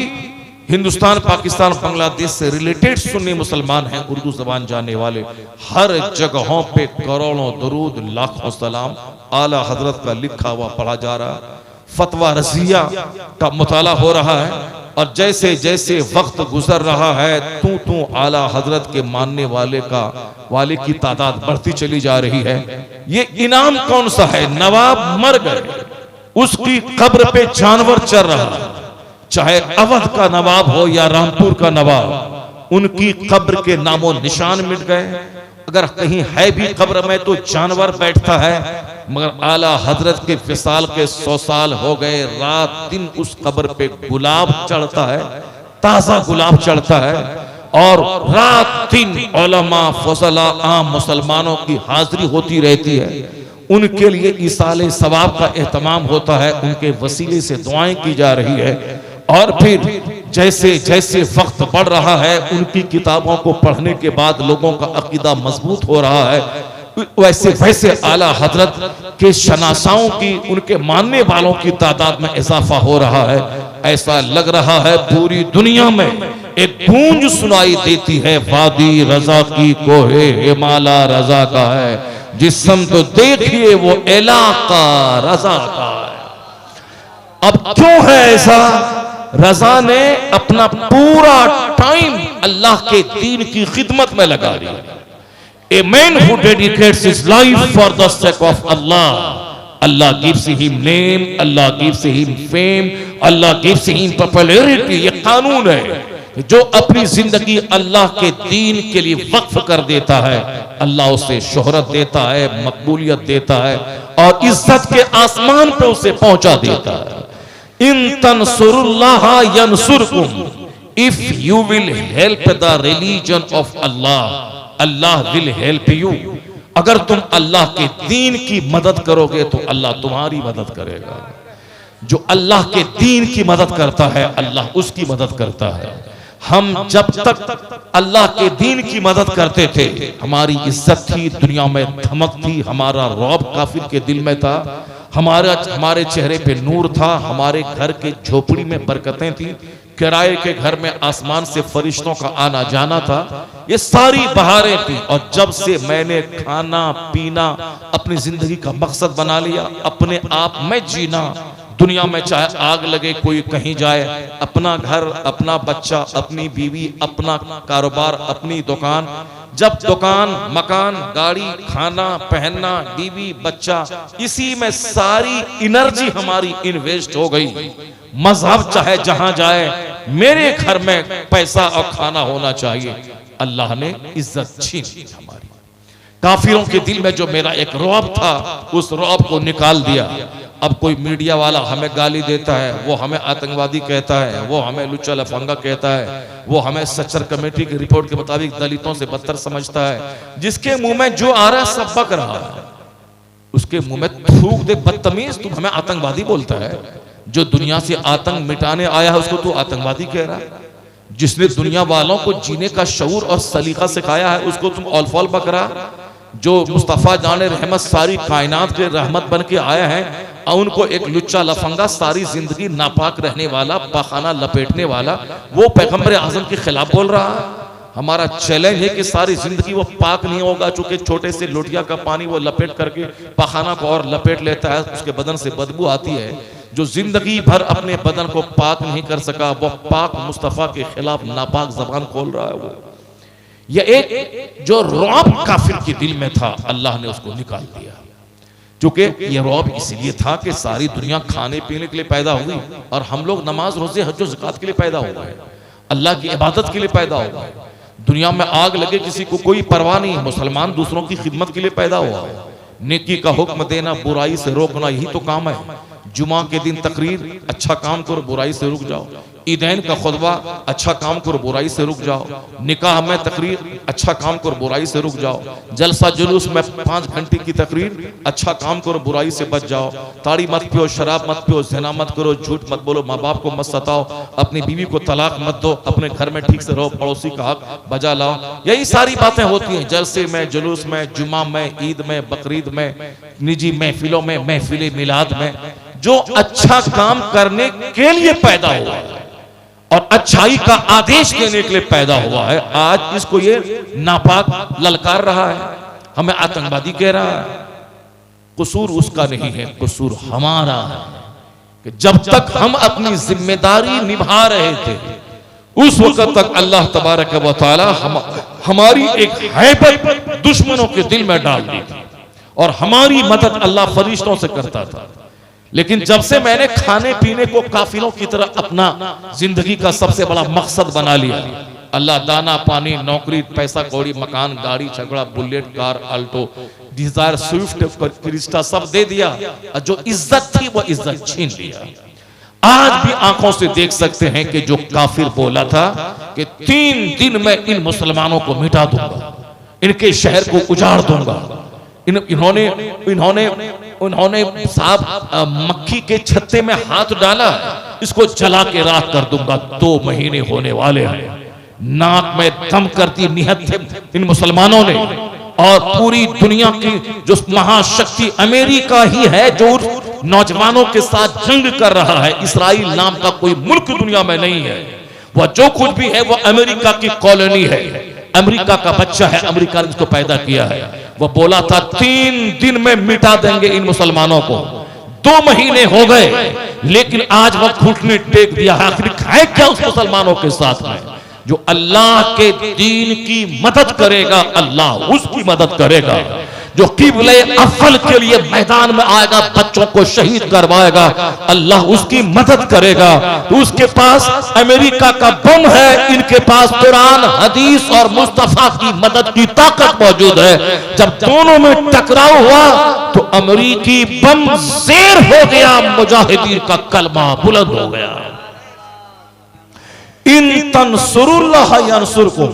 हिंदुस्तान, पाकिस्तान, बांग्लादेश से रिलेटेड सुन्नी मुसलमान हैं, उर्दू जबान जानने वाले, हर जगहों पे करोड़ों दरूद, लाखों सलाम आला हजरत का लिखा हुआ पढ़ा जा रहा है। फतवा रजिया का मुताला हो रहा है और जैसे जैसे वक्त गुजर रहा है तू आला हजरत के मानने वाले की तादाद बढ़ती चली जा रही है। ये इनाम कौन सा है? नवाब मर गए, उसकी कब्र पे जानवर चर रहा है। चाहे अवध का नवाब हो या रामपुर का नवाब, उनकी कब्र के नामो निशान मिट गए। अगर कहीं है भी कब्र में तो जानवर बैठता है, मगर आला हजरत के फिसाल के 100 साल हो गए। रात दिन उस कब्र पे गुलाब चढ़ता है, ताजा गुलाब चढ़ता है और रात दिन उलमा, फज़ला, आम मुसलमानों की हाजिरी होती रहती है। उनके लिए इसाले सवाब का एहतमाम होता है, उनके वसीले से दुआएं की जा रही है। और फिर जैसे जैसे वक्त बढ़ रहा है, उनकी किताबों को पढ़ने के बाद लोगों का अकीदा मजबूत हो रहा है, वैसे वैसे आला हजरत के शनासाओं की, उनके मानने वालों की तादाद में इजाफा हो रहा है। ऐसा लग रहा है पूरी दुनिया में एक गूंज सुनाई देती है, वादी रजा की कोहे हिमाला रजा का है, जिस्म तो देखिए वो इलाका रजा का है। अब क्यों है ऐसा? रजा ने अपना पूरा टाइम अल्लाह के दीन की खिदमत में लगा दिया। A man who dedicates his life for the sake of Allah, Allah gives him name, Allah gives him fame, Allah gives him popularity। ये कानून है, जो अपनी जिंदगी अल्लाह के दीन के लिए वक्फ कर देता है, अल्लाह उसे शोहरत देता है, मकबूलियत देता है और इज्जत के आसमान पे उसे पहुंचा देता है। इन तंसुरुल्लाह यंसुरकुम, if you will help the religion of Allah, Allah will help you. अगर तुम अल्लाह के दीन की मदद करोगे तो अल्लाह तुम्हारी मदद करेगा। जो अल्लाह के दीन की मदद करता है, अल्लाह उसकी मदद करता है। हम जब तक अल्लाह के दीन की मदद करते थे, हमारी इज्जत थी, दुनिया में धमक थी, हमारा रौब काफिर के दिल में था, हमारे चेहरे पे नूर था, हमारे घर के झोपड़ी में बरकतें थी। किराए के घर में आसमान से फरिश्तों का आना जाना था, ये सारी बहारें थी। और जब से मैंने खाना पीना अपनी जिंदगी का मकसद बना लिया, अपने आप में जीना, दुनिया में चाहे आग लगे कोई कहीं जाए, अपना घर, अपना बच्चा, अपनी बीवी, अपना कारोबार, अपनी दुकान, जब दुकान, मकान, गाड़ी, खाना, पहनना, बीवी, बच्चा, इसी में सारी एनर्जी हमारी इन्वेस्ट हो गई। मजहब चाहे जहां जाए, मेरे घर में पैसा और खाना होना चाहिए। अल्लाह ने इज्जत छीन ली हमारी। काफिरों के दिल में जो मेरा एक रौब था, उस रौब को निकाल दिया। अब कोई मीडिया वाला हमें गाली देता है, वो हमें आतंकवादी कहता है, वो हमें लुच्चा लफंगा कहता है, वो हमें सच्चर कमेटी की रिपोर्ट के मुताबिक दलितों से बदतर समझता है। जिसके मुंह में जो आ रहा है सब बक रहा है, उसके मुंह में थूक दे बदतमीज, तू हमें आतंकवादी बोलता है। जो दुनिया से आतंक मिटाने आया है उसको तू आतंकवादी कह रहा है। जिसने दुनिया वालों को जीने का शऊर और सलीका सिखाया है उसको तुम औलफौल बक रहा। जो मुस्तफ़ा जाने रहमत सारी कायनात के रहमत बन के आया है, उनको एक लुच्चा लफंगा, सारी जिंदगी नापाक रहने वाला, पाखाना लपेटने वाला, वो पैगंबर आजम के खिलाफ बोल रहा है। हमारा चैलेंज है कि सारी जिंदगी वो पाक नहीं होगा, चूंकि छोटे से लोटिया का पानी वो लपेट करके पाखाना को और लपेट लेता है, उसके बदन से बदबू आती है। जो जिंदगी भर अपने बदन को पाक नहीं कर सका, वो पाक मुस्तफ़ा के खिलाफ नापाक जबान खोल रहा है। वो यह एक जो रौब काफिर के दिल में था, अल्लाह ने उसको निकाल दिया। क्योंकि यह रौब इसलिए था कि सारी दुनिया खाने पीने के लिए पैदा हुई और हम लोग नमाज रोजे हज ज़कात के लिए पैदा हो गए, अल्लाह की इबादत के लिए पैदा हो गए। दुनिया में आग लगे किसी को कोई परवाह नहीं, मुसलमान दूसरों की खिदमत के लिए पैदा हुआ। नेकी का हुक्म देना, बुराई से रोकना, यही तो काम है। जुमा के दिन तकरीर, अच्छा काम करो, बुराई से रुक जाओ। ईदैन का खुतबा, अच्छा काम करो, बुराई से रुक जाओ। निकाह में तकरीर, अच्छा काम करो, बुराई से रुक जाओ। जलसा जुलूस में 5 घंटे की तकरीर, अच्छा काम करो, बुराई से बच जाओ। ताड़ी मत पियो, शराब मत पियो, ज़िना मत करो, झूठ मत बोलो, माँ बाप को मत सताओ, अपनी बीवी को तलाक मत दो, अपने घर में ठीक से रहो, पड़ोसी का हक बजा लाओ। यही सारी बातें होती हैं जलसे में, जुलूस में, जुमा में, ईद में, बकरीद में, निजी महफिलों में, महफिल मिलाद में। जो अच्छा काम करने के लिए पैदा हुआ है और अच्छाई का आदेश देने के लिए पैदा हुआ है, आज इसको ये नापाक ललकार रहा है, हमें आतंकवादी कह रहा है। कसूर उसका नहीं है, कसूर हमारा है कि जब तक हम अपनी जिम्मेदारी निभा रहे थे, उस वक्त तक अल्लाह तबारक व तआला हमारी एक हैबत दुश्मनों के दिल में डाल दी थी और हमारी मदद अल्लाह फरिश्तों से करता था। लेकिन जब से मैंने खाने पीने को काफिरों की तरह अपना जिंदगी का सबसे बड़ा मकसद बना लिया, अल्लाह दाना पानी, नौकरी, पैसा कौड़ी, मकान, गाड़ी, छगड़ा, bullet, car, Alto, Dzire, Swift, Crysta सब दे दिया। और जो इज्जत थी वो इज्जत छीन लिया। आज भी आंखों से देख सकते हैं कि जो काफिर बोला था कि 3 दिन में इन मुसलमानों को मिटा दूंगा, इनके शहर को उजाड़ दूंगा, इन्होंने साहब मक्खी के छत्ते में हाथ डाला, इसको जला के राख कर दूंगा। 2 महीने होने वाले हैं। नाक में दम करती नियत थे इन मुसलमानों ने, और पूरी दुनिया की जो महाशक्ति अमेरिका ही है जो नौजवानों के साथ जंग कर रहा है। इसराइल नाम का कोई मुल्क दुनिया में नहीं है, वह जो कुछ भी है वो अमेरिका की कॉलोनी है, अमेरिका का बच्चा है, अमेरिका ने इसको पैदा किया है। वो बोला था 3 दिन में मिटा देंगे इन मुसलमानों को। 2 महीने हो गए, लेकिन आज वह घुटने टेक दिया। आखिर है क्या उस मुसलमानों के साथ में जो अल्लाह के दीन की मदद करेगा, अल्लाह उसकी मदद करेगा। जो किबले अव्वल के लिए मैदान में आएगा, बच्चों को शहीद करवाएगा, अल्लाह उसकी मदद करेगा। तो उसके पास अमेरिका का बम है, इनके पास कुरान, हदीस और मुस्तफा की मदद की ताकत मौजूद है। जब दोनों में टकराव हुआ तो अमेरिकी बम ज़ेर हो गया, मुजाहिदीन का कलमा बुलंद हो गया। इन तंसुरुल्लाह यंसुरकुम,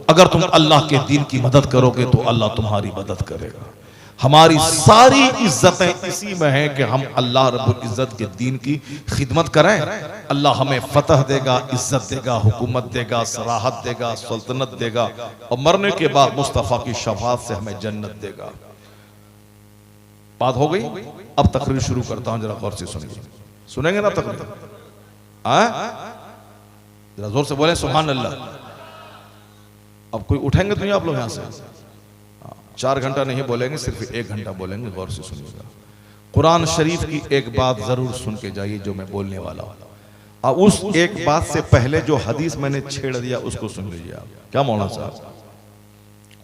अगर तुम अल्लाह के दीन की मदद करोगे तो अल्लाह तुम्हारी मदद करेगा। हमारी सारी इज्जतें इसी में हैं कि हम अल्लाह रब्बुल इज्जत के दीन की खिदमत करें। अल्लाह हमें फतह देगा, इज्जत देगा, हुकूमत देगा, सराहत देगा, सल्तनत देगा, और मरने के बाद मुस्तफ़ा की शफाअत से हमें जन्नत देगा। बात हो गई। अब तकरीर शुरू करता हूं, जरा गौर से सुनिए। सुनेंगे ना तकरीर? जरा जोर से बोले सुभान अल्लाह। अब कोई उठेंगे तो नहीं आप लोग यहां से? 4 घंटा नहीं बोलेंगे, सिर्फ 1 घंटा बोलेंगे। गौर से सुनिएगा, कुरान शरीफ की एक बात जरूर सुन के जाइए जो मैं बोलने वाला हूं। अब उस एक बात से पहले जो हदीस मैंने छेड़ दिया उसको सुन लीजिए आप। क्या मौलाना साहब,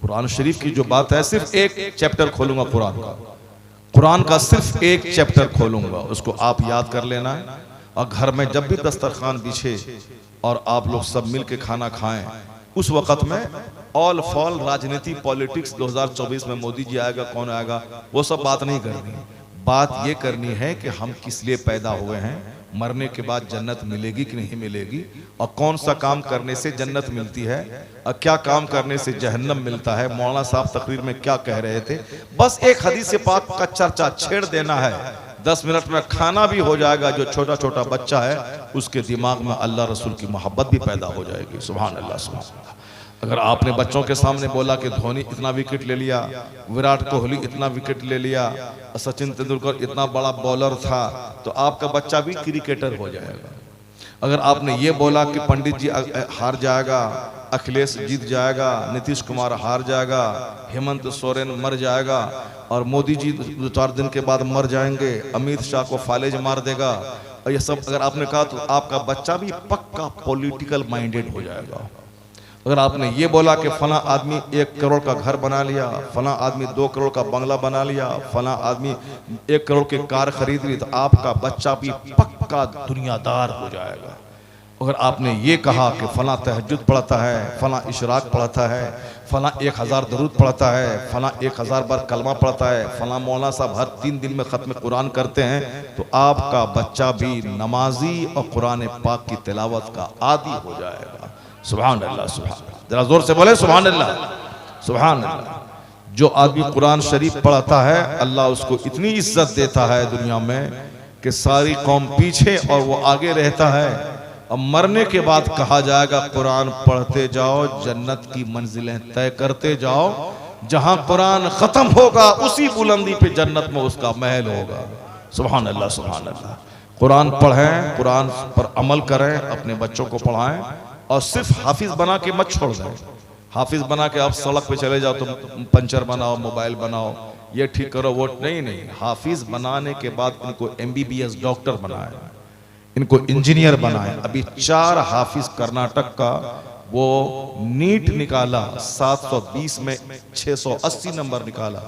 कुरान शरीफ की जो बात है, सिर्फ एक चैप्टर खोलूंगा कुरान का सिर्फ एक चैप्टर खोलूंगा, उसको आप याद कर लेना है। और घर में जब भी दस्तरखान बिछे और आप लोग सब मिल के खाना खाएं, उस वक्त में ऑल फॉल राजनीति पॉलिटिक्स 2024 में मोदी जी आएगा, कौन आएगा, वो सब बात नहीं करनी। बात ये करनी है कि हम किस लिए पैदा हुए हैं, मरने के बाद जन्नत मिलेगी कि नहीं मिलेगी, और कौन सा काम करने से जन्नत मिलती है और क्या काम करने से जहन्नम मिलता है। मौलाना साहब तकरीर में क्या कह रहे थे, बस एक हदीस पाक का चर्चा छेड़ देना है। 10 मिनट में खाना भी हो जाएगा। जो छोटा छोटा बच्चा है उसके दिमाग में अल्लाह रसूल की मोहब्बत भी पैदा हो जाएगी। सुभान अल्लाह, सुभान अल्लाह। अगर आपने बच्चों के सामने बोला कि धोनी इतना विकेट ले लिया, विराट कोहली इतना विकेट ले लिया, सचिन तेंदुलकर इतना बड़ा बॉलर था, तो आपका बच्चा भी क्रिकेटर हो जाएगा। अगर आपने ये बोला कि पंडित जी हार जाएगा, अखिलेश जीत जाएगा, नीतीश कुमार हार जाएगा, हेमंत सोरेन मर जाएगा और मोदी जी 2-4 दिन के बाद मर जाएंगे, अमित शाह को फालेज मार देगा, और ये सब अगर आपने कहा तो आपका बच्चा भी पक्का पॉलिटिकल माइंडेड हो जाएगा। अगर आपने ये बोला कि फला आदमी 1 करोड़ का घर बना लिया, फला आदमी 2 करोड़ का बंगला बना लिया, फला आदमी 1 करोड़ की कार खरीद ली, तो आपका बच्चा भी पक्का दुनियादार हो जाएगा। अगर आपने ये कहा कि फला तहज्जुद पढ़ता है, फला इशराक पढ़ता है, फला 1000 दरूद पढ़ता है, फला 1000 बार कलमा पढ़ता है, फला मौलाना साहब हर 3 दिन में खत्म कुरान करते हैं, तो आपका बच्चा भी नमाजी और कुरान पाक की तिलावत का आदी हो जाएगा। सुभान अल्लाह, सुभान अल्लाह। जरा जोर से बोले सुभान अल्लाह, सुभान अल्लाह। जो आदमी कुरान शरीफ पढ़ता है, अल्लाह उसको इतनी इज्जत देता है दुनिया में कि सारी कौम पीछे और वो आगे रहता है। अब मरने के बाद कहा जाएगा कुरान पढ़ते जाओ, जन्नत की मंजिलें तय करते जाओ। जहां कुरान खत्म होगा उसी बुलंदी पे जन्नत में उसका महल होगा। सुभान अल्लाह, सुभान अल्लाह। कुरान पढ़ें, कुरान पर अमल करें, अपने बच्चों को पढ़ाएं, और सिर्फ हाफिज बना के मत छोड़ दें। हाफिज बना के आप सड़क पे चले जाओ तो पंचर बनाओ, मोबाइल बनाओ, ये ठीक करो, वो नहीं। हाफिज बनाने के बाद इनको MBBS डॉक्टर बनाए, इनको इंजीनियर बनाए। अभी 4 हाफिज कर्नाटक का वो नीट निकाला, 720 में 680 नंबर निकाला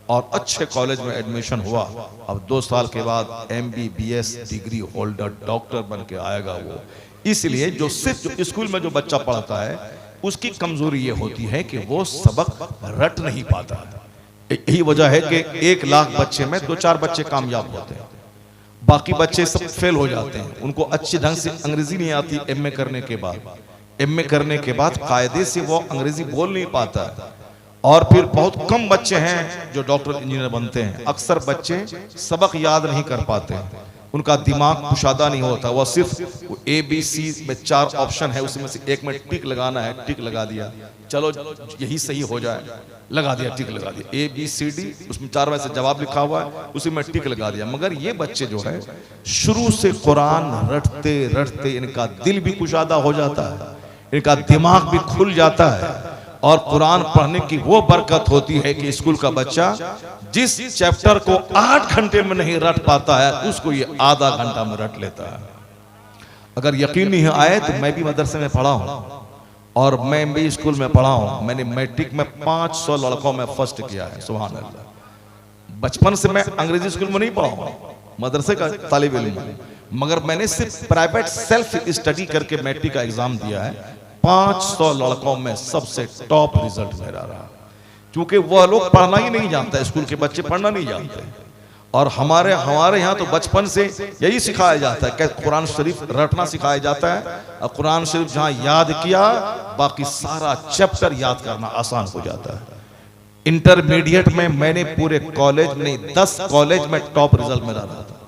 और अच्छे कॉलेज में एडमिशन हुआ। अब 2 साल के बाद MBBS डिग्री होल्डर डॉक्टर बन के आएगा वो। इसलिए जो सिर्फ जो स्कूल में जो बच्चा पढ़ता है उसकी कमजोरी ये होती है कि वो सबक रट नहीं पाता। यही वजह है कि 1 लाख बच्चे में 2-4 बच्चे कामयाब होते हैं, बाकी बच्चे सब फेल हो जाते हैं। उनको अच्छी ढंग से अंग्रेजी नहीं आती। MA करने के बाद कायदे से वो अंग्रेजी बोल नहीं पाता। और फिर बहुत कम बच्चे हैं जो डॉक्टर इंजीनियर बनते हैं। अक्सर बच्चे सबक याद नहीं कर पाते, उनका दिमाग कुशादा नहीं होता। वह सिर्फ ABC में 4 ऑप्शन है, उसमें से एक में टिक लगाना है, टिक लगा दिया, चलो यही सही हो जाए, लगा दिया, टिक लगा दिया। ABCD उसमें 4 में से जवाब लिखा हुआ है, उसी में टिक लगा दिया। मगर ये बच्चे जो है शुरू से कुरान रटते रटते इनका दिल भी कुशादा हो जाता है, इनका दिमाग भी खुल जाता है। और कुरान पढ़ने की वो बरकत होती है कि स्कूल का बच्चा जिस चैप्टर को 8 घंटे में नहीं रट पाता है, उसको ये आधा घंटा में रट लेता है। अगर यकीन नहीं आए तो मैं भी मदरसे में पढ़ा हूं और मैं भी स्कूल में पढ़ा हूं। मैंने मैट्रिक में 500 लड़कों में फर्स्ट किया है। सुभान अल्लाह। बचपन से मैं अंग्रेजी स्कूल में नहीं पढ़ा हूं, मदरसे का तालिब इल्म हूं, मगर मैंने सिर्फ प्राइवेट सेल्फ स्टडी करके मैट्रिक का एग्जाम दिया है। 500 लड़कों में सबसे टॉप रिजल्ट मेरा रहा, क्योंकि वह लोग पढ़ना ही नहीं जानते, स्कूल के बच्चे पढ़ना नहीं जानते। और हमारे यहाँ तो बचपन से यही सिखाया जाता है कि कुरान शरीफ रटना सिखाया जाता है। और कुरान शरीफ जहाँ याद किया, बाकी सारा चैप्टर याद करना आसान हो जाता है। इंटरमीडिएट में मैंने पूरे कॉलेज नहीं 10 कॉलेज में टॉप रिजल्ट मेरा रहा था।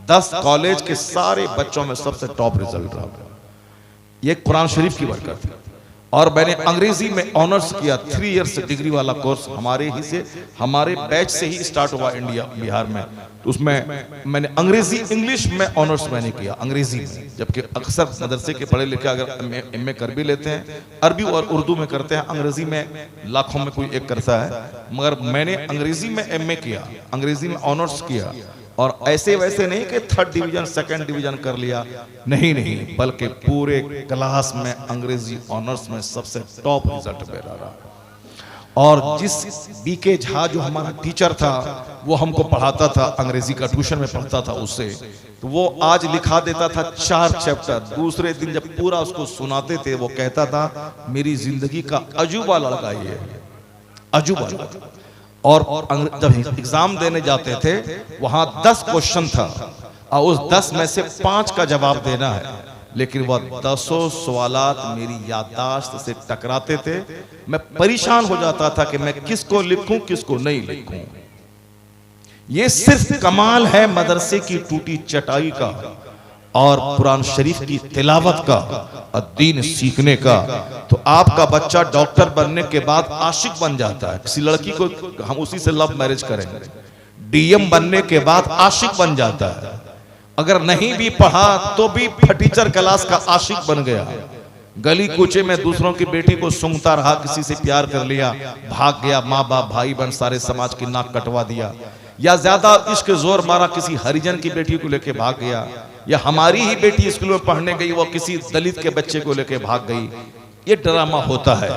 10 कॉलेज के सारे बच्चों में सबसे टॉप रिजल्ट रहा। ये कुरान शरीफ की बरकत है। और मैंने अंग्रेजी में ऑनर्स किया। 3 इयर्स डिग्री वाला कोर्स हमारे बैच से ही स्टार्ट हुआ इंडिया बिहार में। तो उसमें मैंने अंग्रेजी इंग्लिश में ऑनर्स मैंने किया अंग्रेजी में, जबकि अक्सर मदरसे के पढ़े लिखे अगर एमए कर भी लेते हैं अरबी और उर्दू में करते हैं, अंग्रेजी में लाखों में कोई एक करता है, मगर मैंने अंग्रेजी में एमए किया, अंग्रेजी में ऑनर्स किया। और ऐसे वैसे नहीं कि 3rd डिवीजन 2nd डिवीजन कर लिया, नहीं, बल्कि पूरे क्लास में अंग्रेजी ऑनर्स में सबसे टॉप रिजल्ट मेरा रहा। और जिस बीके झा जो हमारा टीचर था वो हमको पढ़ाता था, अंग्रेजी का ट्यूशन में पढ़ता था उससे, तो वो आज लिखा देता था 4 चैप्टर। दूसरे दिन जब पूरा उसको सुनाते थे वो कहता था मेरी जिंदगी का अजूबा लड़का ये है, अजूबा लड़का। और जब एग्जाम देने जाते थे वहां 10 क्वेश्चन था और उस 10 में से 5 का जवाब देना है, लेकिन वह 10 सवालात मेरी याददाश्त से टकराते थे। मैं परेशान हो जाता था कि मैं किसको लिखूं किसको नहीं लिखूं। ये सिर्फ कमाल है मदरसे की टूटी चटाई का और कुरान शरीफ की तिलावत का और दीन सीखने का। तो आपका बच्चा डॉक्टर बनने के बाद आशिक बन जाता है, किसी लड़की को हम उसी से लव मैरिज करेंगे, डीएम बनने के बाद आशिक बन जाता है, अगर नहीं भी पढ़ा तो भी टीचर क्लास का आशिक बन गया, गली कूचे में दूसरों की बेटी को सूंघता रहा, किसी से प्यार कर लिया, भाग गया, माँ बाप भाई बहन सारे समाज की नाक कटवा दिया, या ज्यादा इश्क जोर मारा किसी हरिजन की बेटी को लेके भाग गया, या हमारी ही बेटी स्कूल में पढ़ने गई वो किसी दलित के बच्चे को लेके भाग गई। ये ड्रामा होता है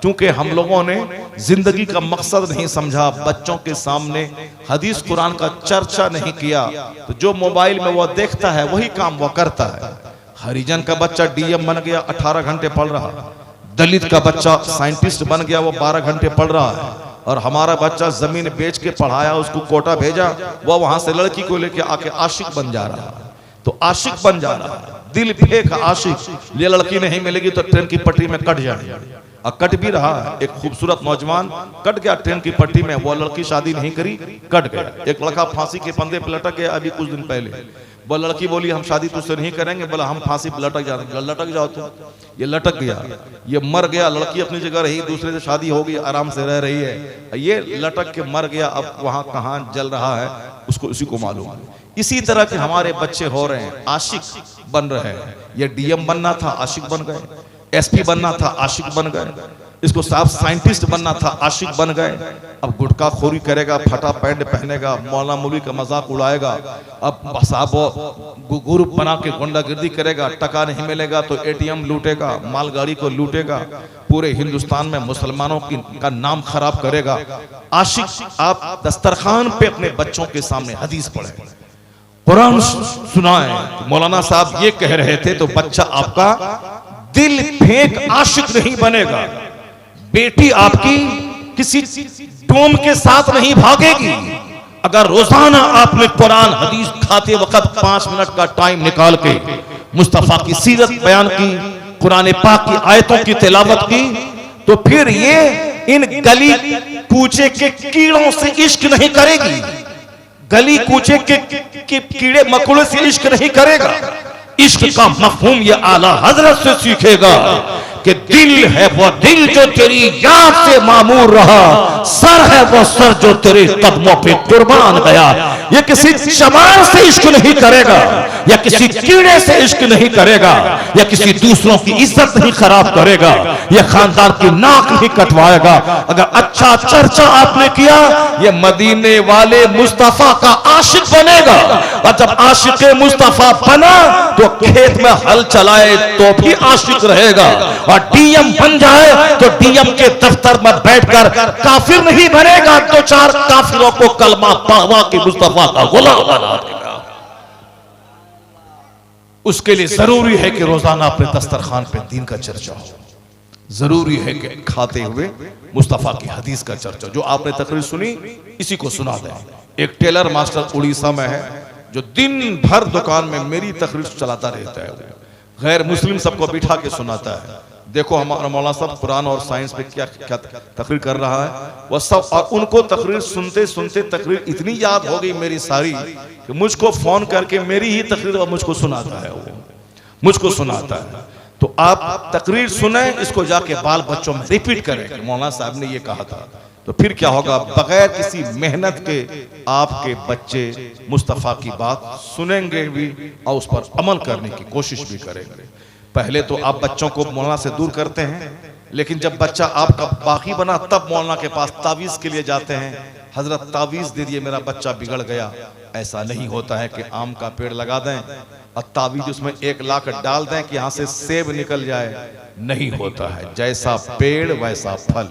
क्योंकि हम लोगों ने जिंदगी का मकसद नहीं समझा, बच्चों के सामने हदीस कुरान का चर्चा नहीं किया, तो जो मोबाइल में वो देखता है वही काम वो करता है। हरिजन का बच्चा डीएम बन गया, 18 घंटे पढ़ रहा, दलित का बच्चा साइंटिस्ट बन गया, वो 12 घंटे पढ़ रहा है, और हमारा बच्चा जमीन बेच के पढ़ाया, उसको कोटा भेजा, वो वहां से लड़की को लेके आके आशिक बन जा रहा है। तो आशिक बन जा रहा है, दिल फेंक आशिक, ये लड़की नहीं मिलेगी तो ट्रेन की पटरी में कट जाएगा, और कट भी रहा है। एक खूबसूरत नौजवान कट गया ट्रेन की पटरी में, वो लड़की शादी नहीं करी, कट गया। एक लड़का फांसी के फंदे पे लटक गया अभी कुछ दिन पहले, वो लड़की बोली हम शादी तुझसे नहीं करेंगे, बोला हम फांसी पे लटक जाओ तो ये लटक गया, ये मर गया। लड़की अपनी जगह रही, दूसरे से शादी हो गई, आराम से रह रही है, ये लटक के मर गया। अब वहां कहां जल रहा है उसको उसी को मालूम। इसी तरह के हमारे बच्चे हो रहे हैं, आशिक बन रहे हैं। ये डीएम बनना था आशिक बन गए, एसपी बनना था आशिक बन गए, इसको साहब साइंटिस्ट बनना था आशिक बन गए। अब गुटखा खोरी करेगा, फटा पैंट पहनेगा, मौला मौलवी का मजाक उड़ाएगा, अब साहब ग्रुप बना के गुंडागिर्दी करेगा, टका नहीं मिलेगा तो एटीएम लूटेगा, मालगाड़ी को लूटेगा, पूरे हिंदुस्तान में मुसलमानों का नाम खराब करेगा। आशिक आप दस्तरखान पे अपने बच्चों के सामने हदीस पढ़े, कुरान सुनाए। मौलाना साहब ये कह रहे थे तो बच्चा आपका दिल फेंक आशिक नहीं बनेगा, बेटी आपकी किसी डोम के साथ नहीं भागेगी। अगर रोजाना आपने कुरान हदीस खाते वक्त 5 मिनट का टाइम निकाल के मुस्तफा की सीरत बयान की, कुरान पाक की आयतों की तिलावत की, तो फिर ये इन गली कूचे के कीड़ों से इश्क नहीं करेगी, गली कूचे के कीड़े मकोड़े से इश्क नहीं करेगा। इश्क का मफहूम ये आला हजरत से सीखेगा कि दिल है वो दिल जो तेरी याद से मामूर रहा, सर है वो सर जो तेरे कदमों पे कुर्बान गया। ये किसी जमाल से इश्क नहीं करेगा, या किसी कीड़े से इश्क नहीं करेगा, या किसी दूसरों की इज्जत नहीं खराब करेगा, या खानदान की नाक नहीं कटवाएगा। अगर अच्छा चर्चा आपने किया, ये मदीने वाले मुस्तफा का आशिक बनेगा, और जब आशिक मुस्तफा बना तो खेत में हल चलाए तो भी आशिक रहेगा, और डीएम बन जाए तो डीएम के दफ्तर में बैठकर काफिर नहीं बनेगा, तो 4 काफिरों को कलमा पावा के मुस्तफा का गुलाम बना देगा। उसके लिए जरूरी है कि रोजाना अपने दस्तरखान पे दीन का चर्चा हो, जरूरी है कि खाते हुए मुस्तफा की हदीस का चर्चा। जो आपने तकरीर सुनी इसी को सुना दें। एक टेलर मास्टर उड़ीसा में है जो दिन भर दुकान में मेरी तकरीर चलाता रहता है, गैर मुस्लिम सबको बिठा के सुनाता है। देखो हमारा मौलाना साहब कुरान और साइंस पे क्या क्या तकरीर कर रहा है, वह सब। और उनको तकरीर सुनते सुनते तकरीर इतनी याद हो गई मेरी सारी कि मुझको फोन करके मेरी ही तकरीर मुझको सुनाता है, वो मुझको सुनाता है। तो आप तकरीर सुने, इसको जाके बाल बच्चों में रिपीट करें कि मौलाना साहब ने ये कहा था। तो फिर क्या होगा, बगैर किसी मेहनत के आपके बच्चे मुस्तफ़ा की बात सुनेंगे भी और उस पर अमल करने की कोशिश भी करेंगे। पहले तो आप बच्चों को मौलाना से दूर करते हैं, लेकिन जब बच्चा आपका बाकी बना तब मौलाना के पास तावीज़ के लिए जाते हैं, हजरत तावीज़ दे दिए मेरा बच्चा बिगड़ गया। ऐसा नहीं होता है कि आम का पेड़ लगा दें और तावीज़ उसमें 1 लाख डाल दें कि यहाँ से सेब निकल जाए, नहीं होता है। जैसा पेड़ वैसा फल,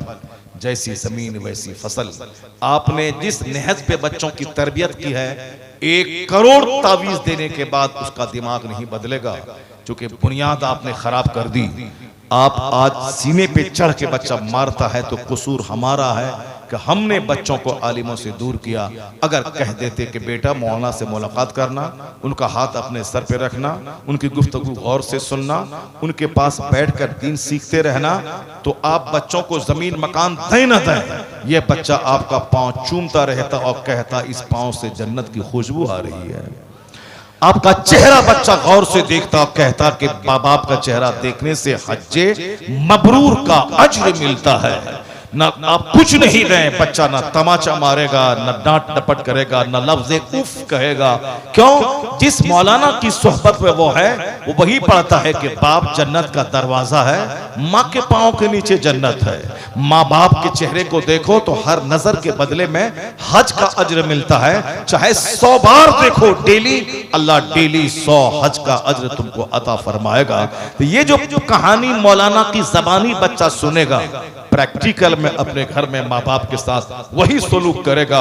जैसी जमीन वैसी फसल। आपने जिस नेहज पे बच्चों की तरबियत की है, 1 करोड़ तावीज़ देने के बाद उसका दिमाग नहीं बदलेगा, क्योंकि बुनियाद आपने खराब कर दी। आप आज सीने पे चढ़ के बच्चा मारता है तो कसूर हमारा है कि हमने बच्चों को आलिमों से दूर किया। अगर कह देते कि बेटा मौलाना से मुलाकात करना, उनका हाथ अपने सर पे रखना, उनकी गुफ्तगू गौर से सुनना, उनके पास बैठकर दीन सीखते रहना, तो आप बच्चों को जमीन मकान दें न दें, ये बच्चा आपका पांव चूमता रहता और कहता इस पांव से जन्नत की खुशबू आ रही है। आपका चेहरा बच्चा गौर से देखता और कहता कि बाप बाप का चेहरा देखने से हज्जे मबरूर का अज्र मिलता है। ना आप कुछ नहीं रहे, बच्चा ना तमाचा मारेगा, ना डांट डपट करेगा, ना लफ्ज़ उफ कहेगा। क्यों? जिस मौलाना की सोहबत में वो है, वो वही पढ़ता है कि बाप जन्नत का दरवाजा है, माँ के पाँव के नीचे जन्नत है। माँ बाप के चेहरे को देखो तो हर नजर के बदले में हज का अज्र मिलता है। चाहे 100 बार देखो डेली, अल्लाह डेली 100 हज का अज्र तुमको अता फरमाएगा। तो ये जो कहानी मौलाना की जबानी बच्चा सुनेगा, प्रैक्टिकल में अपने घर में माँ बाप के साथ वही सलूक करेगा।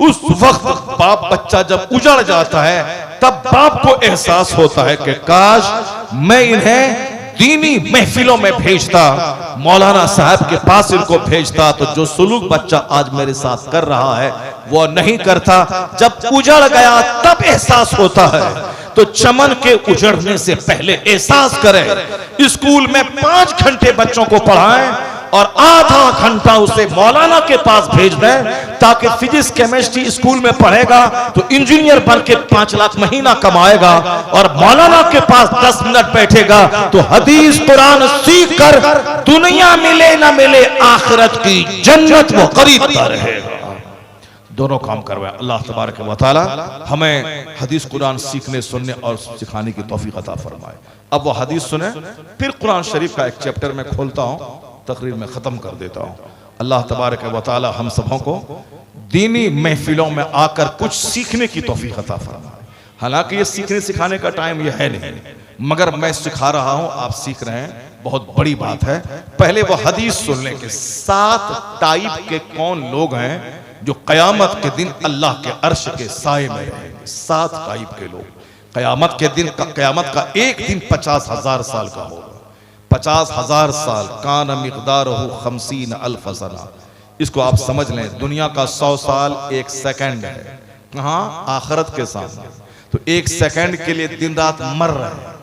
उस वक्त बाप बच्चा जब उजड़ जाता है, तब बाप को एहसास होता है कि काश मैं इन्हें दीनी महफिलों में भेजता, मौलाना साहब के पास इनको भेजता, तो जो सलूक बच्चा आज मेरे साथ कर रहा है वो नहीं करता। जब उजड़ गया तब एहसास होता है। तो चमन के उजड़ने से पहले एहसास करें। स्कूल में 5 घंटे बच्चों को पढ़ाएं और आधा घंटा उसे मौलाना के पास भेज दें, ताकि फिजिक्स केमिस्ट्री स्कूल में पढ़ेगा तो इंजीनियर बन के 5 लाख महीना कमाएगा, और मौलाना के पास 10 मिनट बैठेगा तो हदीस कुरान सीख कर दुनिया मिले ना मिले आखिरत की जन्नत वो खरीदता रहेगा। दोनों काम करवाए। अल्लाह तबारक व तआला हमें हदीस कुरान सीखने, सुनने और सिखाने की तौफीक अता फरमाए। अब वो हदीस सुने, फिर कुरान शरीफ का एक चैप्टर में खोलता हूँ, तकरीर में ख़त्म कर देता हूँ। अल्लाह तबारक व तआला हम सबों को दीनी महफिलों में आकर कुछ सीखने की तौफीक अता फरमाए। हालांकि ये सीखने सिखाने का टाइम ये है नहीं, मगर मैं सिखा रहा हूँ, आप सीख रहे हैं, बहुत बड़ी बात है। पहले वो हदीस सुन लें कि 7 टाइप के कौन लोग हैं जो क़यामत के दिन अल्लाह के अर्श के साए में रहेंगे। 7 टाइप के लोग क़यामत के दिन क़यामत का एक दिन 50,000 साल का होगा। 50,000 साल कान मिक़दारुहु 50 अल्फ सना। इसको आप समझ लें, दुनिया का 100 साल 1 सेकंड है। कहाँ? आखिरत के सामने। तो 1 सेकंड के लिए दिन रात मर रहे हैं,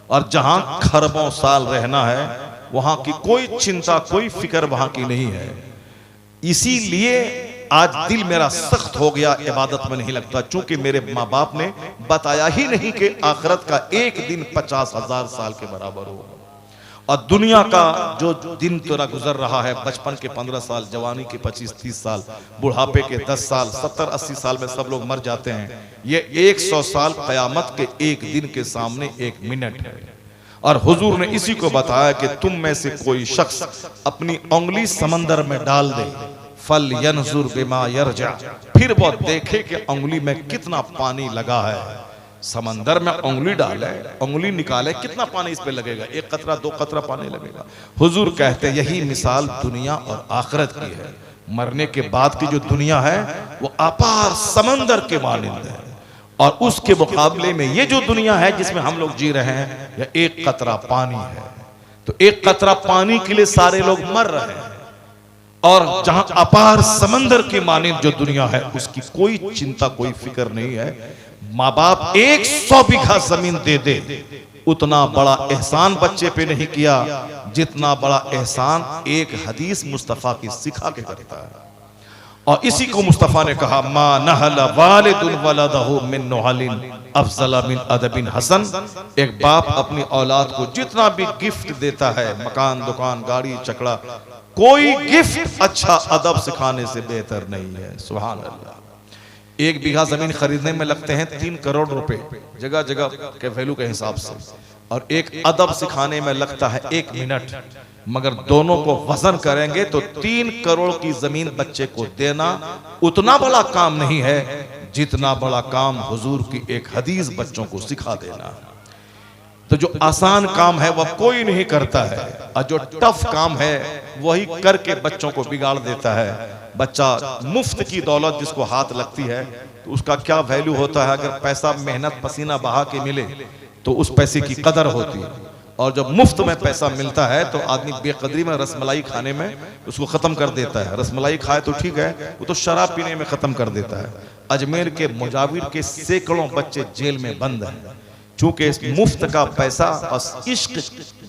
और जहां खरबों साल रहना है वहां की कोई चिंता, कोई फिक्र वहां की नहीं है। इसीलिए आज दिल मेरा सख्त हो गया, इबादत में नहीं लगता, चूंकि मेरे माँ बाप ने बताया ही नहीं कि आखिरत का एक दिन 50,000 साल के बराबर होगा। और दुनिया का जो दिन तेरा गुजर रहा है, बचपन के 15 साल, जवानी के 25-30 साल, बुढ़ापे के 10 साल, 70-80 साल में सब लोग मर जाते हैं। ये 100 साल क़यामत के एक दिन के सामने 1 मिनट है। और हुजूर ने इसी को बताया कि तुम में से कोई शख्स अपनी उंगली समंदर में डाल दे, फल यनजुर बिमा यरजा, फिर वो देखे कि उंगली में कितना पानी लगा है। समंदर में उंगली डाले, उंगली निकाले, कितना पानी इस पे लगेगा? 1 कतरा 2 कतरा पानी लगेगा। हुजूर कहते यही मिसाल दुनिया और आखिरत की है। मरने के बाद की जो दुनिया है वो अपार समंदर के मानिंद है, और उसके मुकाबले में ये जो दुनिया है जिसमें हम लोग जी रहे हैं, यह 1 कतरा पानी है। तो 1 कतरा पानी के लिए सारे लोग मर रहे हैं, और जहां अपार समंदर की मानिंद जो दुनिया है उसकी कोई चिंता, कोई फिक्र नहीं है। माँ बाप 100 बीघा जमीन दे दे, उतना बड़ा एहसान बच्चे पे नहीं किया जितना बड़ा एहसान एक हदीस मुस्तफा की सिखा के करता है। और इसी को मुस्तफ़ा ने कहा, मा नहला वालिदुन वलदहु मिन नुहलिन अफजला मिन अदबिन हसन। एक बाप अपनी औलाद को जितना भी गिफ्ट देता है, मकान, दुकान, गाड़ी, चकड़ा, कोई गिफ्ट अच्छा अदब सिखाने से बेहतर नहीं है। सुभान अल्लाह। 1 बीघा जमीन खरीदने में लगते हैं 3 करोड़ रुपए जगह जगह के वैल्यू के हिसाब से, और एक अदब सिखाने में लगता है 1 मिनट। मगर दोनों को वजन करेंगे तो 3 करोड़ की जमीन बच्चे को देना उतना बड़ा काम नहीं है जितना बड़ा काम हुजूर की एक हदीस बच्चों को सिखा देना। तो जो आसान काम है वह कोई नहीं करता है, और जो टफ काम है वही करके बच्चों को बिगाड़ देता है। बच्चा मुफ्त की दौलत जिसको हाथ लगती है तो उसका क्या वैल्यू होता है। अगर पैसा मेहनत पसीना बहा के मिले तो उस पैसे की कदर होती है, और जब मुफ्त में पैसा मिलता है तो आदमी बेकदरी में रसमलाई खाने में उसको खत्म कर देता है। रसमलाई खाए तो ठीक है, वो तो शराब पीने में खत्म कर देता है। अजमेर के मुजाविर के सैकड़ों बच्चे जेल में बंद हैं, चूंकि इस मुफ्त का पैसा और इश्क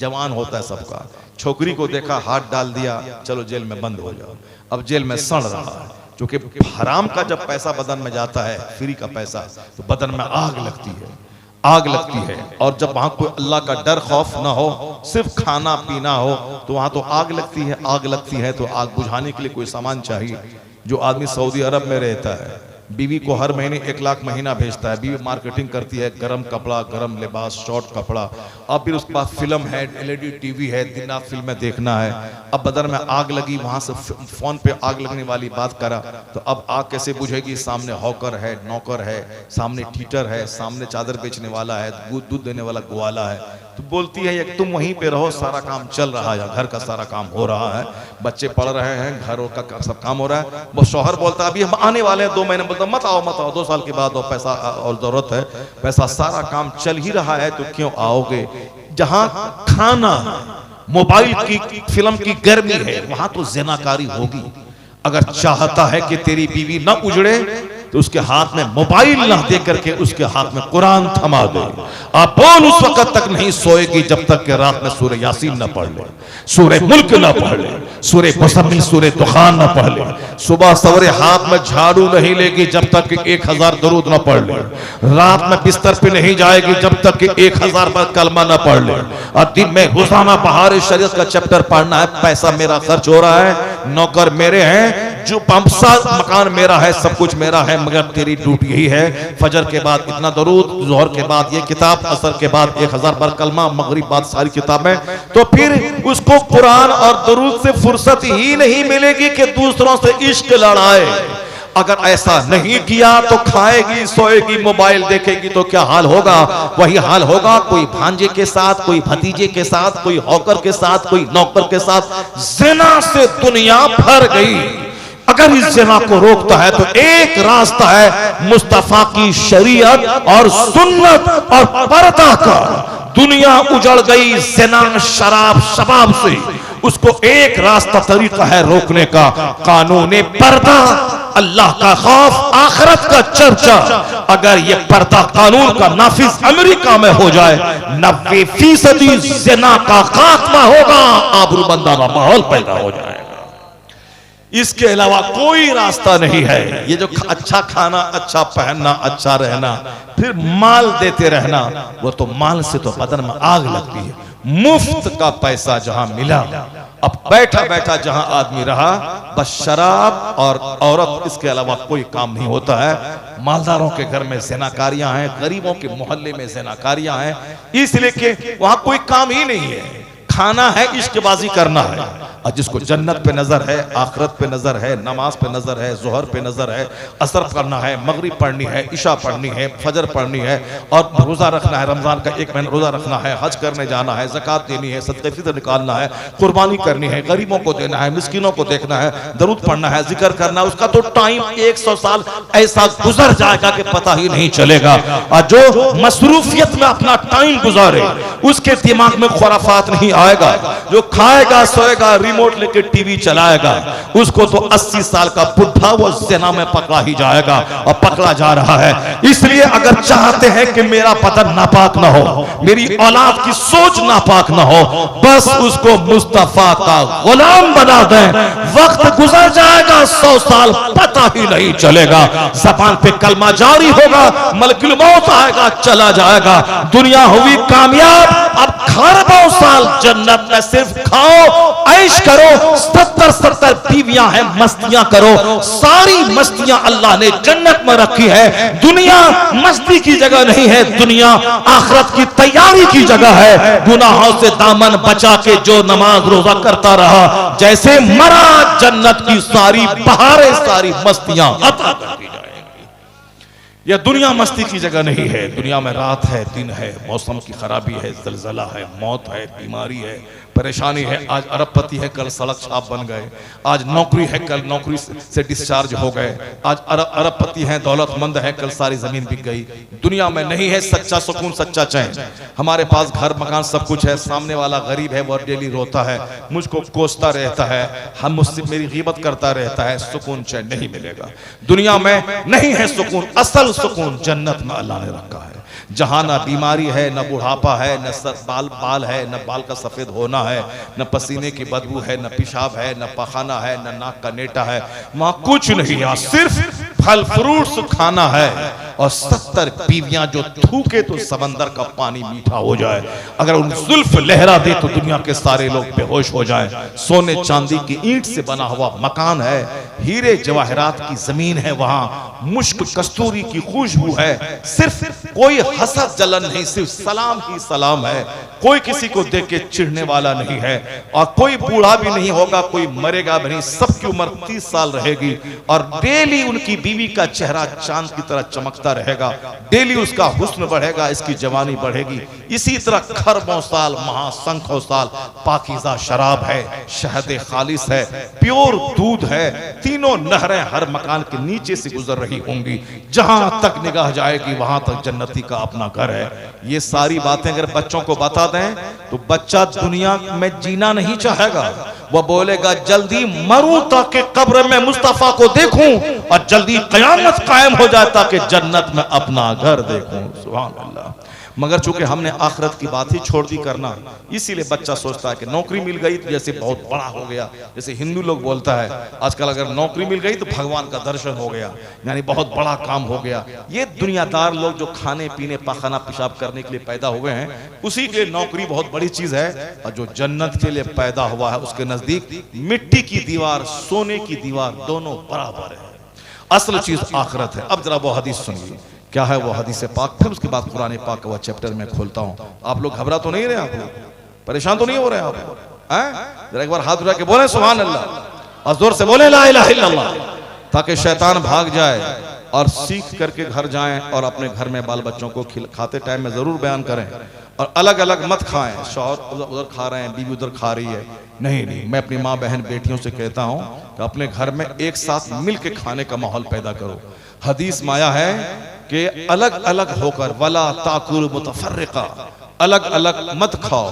जवान होता है सबका। छोकरी को देखा, हाथ डाल दिया, चलो जेल में बंद हो जाओ। अब जेल में सड़ रहा है, क्योंकि हराम का जब पैसा बदन में जाता है, फ्री का पैसा, तो बदन में आग लगती है, आग लगती है। और जब वहां कोई अल्लाह का डर खौफ ना हो, सिर्फ खाना पीना हो, तो वहां तो आग लगती है। आग लगती है तो आग बुझाने के लिए कोई सामान चाहिए। जो आदमी सऊदी अरब में रहता है, बीवी को हर महीने 1 लाख महीना भेजता है, बीवी मार्केटिंग करती है, गरम कपड़ा, गरम लिबास, शॉर्ट कपड़ा, और फिर उसके बाद फिल्म है, LED टीवी है, दिन रात फिल्में देखना है। अब बदन में आग लगी, वहां से फोन पे आग लगने वाली बात करा, तो अब आग कैसे बुझेगी। सामने हॉकर है, नौकर है, सामने टीटर है, सामने चादर बेचने वाला है, दूध देने वाला ग्वाला है। तो बोलती है एक तुम वहीं पे रहो, सारा काम चल रहा है, घर का सारा काम हो रहा है, बच्चे पढ़ रहे हैं, घरों का सब काम हो रहा है। वो शौहर बोलता है अभी हम आने वाले हैं 2 महीने, बोलता मत आओ 2 साल के बाद, और पैसा और जरूरत है, पैसा सारा काम चल ही रहा है तो क्यों आओगे। जहां खाना, मोबाइल की, फिल्म की गर्मी है, वहां तो ज़िनाकारी होगी। अगर चाहता है कि तेरी बीवी ना उजड़े तो उसके हाथ में मोबाइल ना दे करके उसके हाथ में कुरान थमा दे। आप बोल उस वक्त तक नहीं सोएगी जब तक कि रात में सूरह यासीन ना पढ़ ले, सूरह मुल्क ना पढ़ ले, सूरह मुज़म्मिल, सूरह दुखान ना पढ़ ले। सुबह सवेरे हाथ में झाड़ू नहीं लेगी जब तक कि 1000 दरूद ना पढ़ ले। रात में बिस्तर पे नहीं जाएगी जब तक कि 1000 बार कलमा ना पढ़ ले। और दिन में रोजाना बहार शरीयत का चैप्टर पढ़ना है। पैसा मेरा खर्च हो रहा है, नौकर मेरे हैं, जो पंपसा मकान मेरा है, सब कुछ मेरा है, मगर तेरी ड्यूटी यही है, फजर के बाद इतना दरूद, जोहर के बाद ये किताब, असर के बाद 1000 बार कलमा, मगरिब बाद सारी किताबें। तो फिर उसको कुरान और दरूद से फुर्सत ही नहीं मिलेगी कि दूसरों से इश्क लड़ाए। अगर ऐसा नहीं किया तो खाएगी, सोएगी, मोबाइल देखेगी तो क्या हाल होगा। वही हाल होगा कोई भांजे के साथ, कोई भतीजे के साथ, कोई हॉकर के साथ, कोई नौकर के साथ। ज़िना से दुनिया भर गई। अगर इस ज़िना को रोकता है तो एक रास्ता है मुस्तफा की शरीयत और सुन्नत और पर्दा का। दुनिया उजड़ गई ज़िना, शराब, शबाब से। उसको एक रास्ता तरीका है रोकने का, कानूने पर्दा, अल्लाह का खौफ, आखिरत का चर्चा। अगर ये पर्दा कानून का नाफिज अमेरिका में हो जाए, 90% ज़िना का खात्मा होगा, आबरूमंदा का माहौल पैदा हो जाएगा। इसके अलावा कोई रास्ता नहीं है। ये जो अच्छा खाना, अच्छा पहनना, अच्छा रहना, फिर माल देते रहना, वो तो माल से तो बदन में आग लगती है। मुफ्त का पैसा जहां मिला, अब बैठा बैठा जहां आदमी रहा, बस शराब और औरत, इसके अलावा कोई काम नहीं होता है। मालदारों के घर में ज़िनाकारियां हैं, गरीबों के मोहल्ले में ज़िनाकारियां हैं, इसलिए कि वहां कोई काम ही नहीं है। खाना है, इश्कबाजी करना है। और जिसको जन्नत पे नजर है, आखिरत पे नजर है, नमाज पे नजर है, जोहर पे नजर है, असर पढ़ना है, मगरिब पढ़नी है, इशा पढ़नी है, फजर पढ़नी है, और रोजा रखना है, रमजान का 1 महीना रोजा रखना है, हज करने जाना है, ज़कात देनी है, सदक़े फ़ितर निकालना है, कुर्बानी करनी है, गरीबों को देना है, मिस्किनों को देखना है, दरूद पढ़ना है, जिक्र करना है, उसका तो टाइम 100 साल ऐसा गुजर जाएगा कि पता ही नहीं चलेगा। और जो मसरूफियत में अपना टाइम गुजारे, उसके दिमाग में खुराफात नहीं खाएगा, जो खाएगा सोएगा रिमोट लेके टीवी चलाएगा, उसको तो 80 साल का बुढ़ा वो ज़िना में पकड़ा ही जाएगा और पकड़ा जा रहा है। इसलिए अगर चाहते हैं कि मेरा बदन नापाक ना हो, मेरी औलाद की सोच नापाक ना हो, बस उसको मुस्तफा का गुलाम बना दें। वक्त गुजर जाएगा, 100 साल पता ही नहीं चलेगा, ज़बान पे कलमा जारी होगा, मलकुल मौत आएगा, चला जाएगा, दुनिया हुई कामयाब। अब खरबों साल जन्नत में सिर्फ खाओ, ऐश करो, 70 बीवियां हैं, मस्तियां करो, सारी मस्तियां अल्लाह ने जन्नत में रखी है। दुनिया मस्ती की जगह नहीं है, दुनिया आखिरत की तैयारी की जगह है। गुनाहों से दामन बचा के जो नमाज रोजा करता रहा, जैसे मरा जन्नत की सारी बहारें, सारी मस्तियां अता कर दी जाएंगी। यह दुनिया मस्ती की जगह नहीं है। दुनिया में रात है, दिन है, मौसम की खराबी है, जलजला है, मौत है, बीमारी है, परेशानी है। आज अरबपति है, कल सड़क छाप बन गए। आज नौकरी है, कल नौकरी से डिस्चार्ज हो गए। आज अरबपति हैं, दौलतमंद है, कल सारी जमीन बिक गई। दुनिया में नहीं है सच्चा सुकून, सच्चा चैन। हमारे पास घर मकान सब कुछ है, सामने वाला गरीब है, वो डेली रोता है, मुझको कोसता रहता है, हम मुझसे मेरी गीबत करता रहता है, सुकून चैन नहीं मिलेगा। दुनिया में नहीं है सुकून। असल सुकून जन्नत में अल्लाह ने रखा है, जहां ना बीमारी है, न बुढ़ापा है, न बाल है, न बाल का सफेद होना है, न पसीने की बदबू है, न पेशाब है, न पखाना है, न नाक का नेटा है। वहां कुछ नहीं है, सिर्फ फल फ्रूट्स खाना है और 70 बीवियां जो थूके तो समंदर का पानी मीठा हो जाए। अगर उन जुल्फ लहरा दे तो दुनिया के सारे लोग बेहोश हो जाएं। सोने चांदी की ईंट से बना हुआ मकान है, हीरे जवाहरात की जमीन है, वहां मुश्क कस्तूरी की खुशबू है। सिर्फ कोई हसद जलन नहीं, सिर्फ सलाम ही सलाम है। कोई किसी को देख के चिढ़ने वाला नहीं है और कोई बूढ़ा भी नहीं होगा, कोई मरेगा भी नहीं। सबकी उम्र 30 साल रहेगी और डेली उनकी बीवी का चेहरा चांद की तरह चमकता रहेगा। डेली उसका हुस्न बढ़ेगा, इसकी जवानी बढ़ेगी। इसी तरह खरबों साल, महासंख्यों साल पाकीज़ा शराब है, शहद खालिस है, प्योर दूध है। तीनों नहरें हर मकान के नीचे से गुजर रही होंगी। जहां तक निगाह जाएगी वहां तक जन्नती का अपना घर है। ये सारी बातें अगर बच्चों को बता दें तो बच्चा दुनिया में जीना नहीं चाहेगा। वह बोलेगा जल्दी मरूं ताकि कब्र में मुस्तफा को देखूं और जल्दी कयामत कायम हो जाए ताकि जन्नत में अपना घर देखूं। सुभान अल्लाह। मगर चूंकि हमने आखिरत की बात ही छोड़ दी करना, इसीलिए बच्चा सोचता है कि नौकरी मिल गई तो जैसे बहुत बड़ा हो गया। जैसे हिंदू लोग बोलता है आजकल अगर नौकरी मिल गई तो भगवान का दर्शन हो गया, यानी बहुत बड़ा काम हो गया। ये दुनियादार लोग जो खाने पीने पाखाना पेशाब करने के लिए पैदा हुए हैं, उसी के लिए नौकरी बहुत बड़ी चीज है। और जो जन्नत के लिए पैदा हुआ है उसके नजदीक मिट्टी की दीवार, सोने की दीवार दोनों बराबर है। असल चीज आखिरत है। अब जरा वो हदीस सुनिए, क्या है वो हदीस पाक, फिर उसके बाद कुरान पाक का वो चैप्टर में खोलता हूं। आप लोग घबरा तो नहीं रहे, आप लोग परेशान तो नहीं हो रहे आप हैं? जरा एक बार हाथ उठा के बोले सुभान अल्लाह और जोर से बोले ला इलाहा इल्लल्लाह, ताकि शैतान भाग जाए और सीख करके घर जाएं और अपने घर में बाल बच्चों को खाते टाइम में जरूर बयान करें। और अलग अलग मत खाएं, शौहर उधर खा रहे हैं, बीवी उधर खा रही है। नहीं, मैं अपनी माँ बहन बेटियों से कहता हूं कि अपने घर में एक साथ मिल के खाने का माहौल पैदा करो। हदीस में आया है कि अलग अलग होकर, वला ताकुलु मुतफर्रिका, अलग अलग मत खाओ,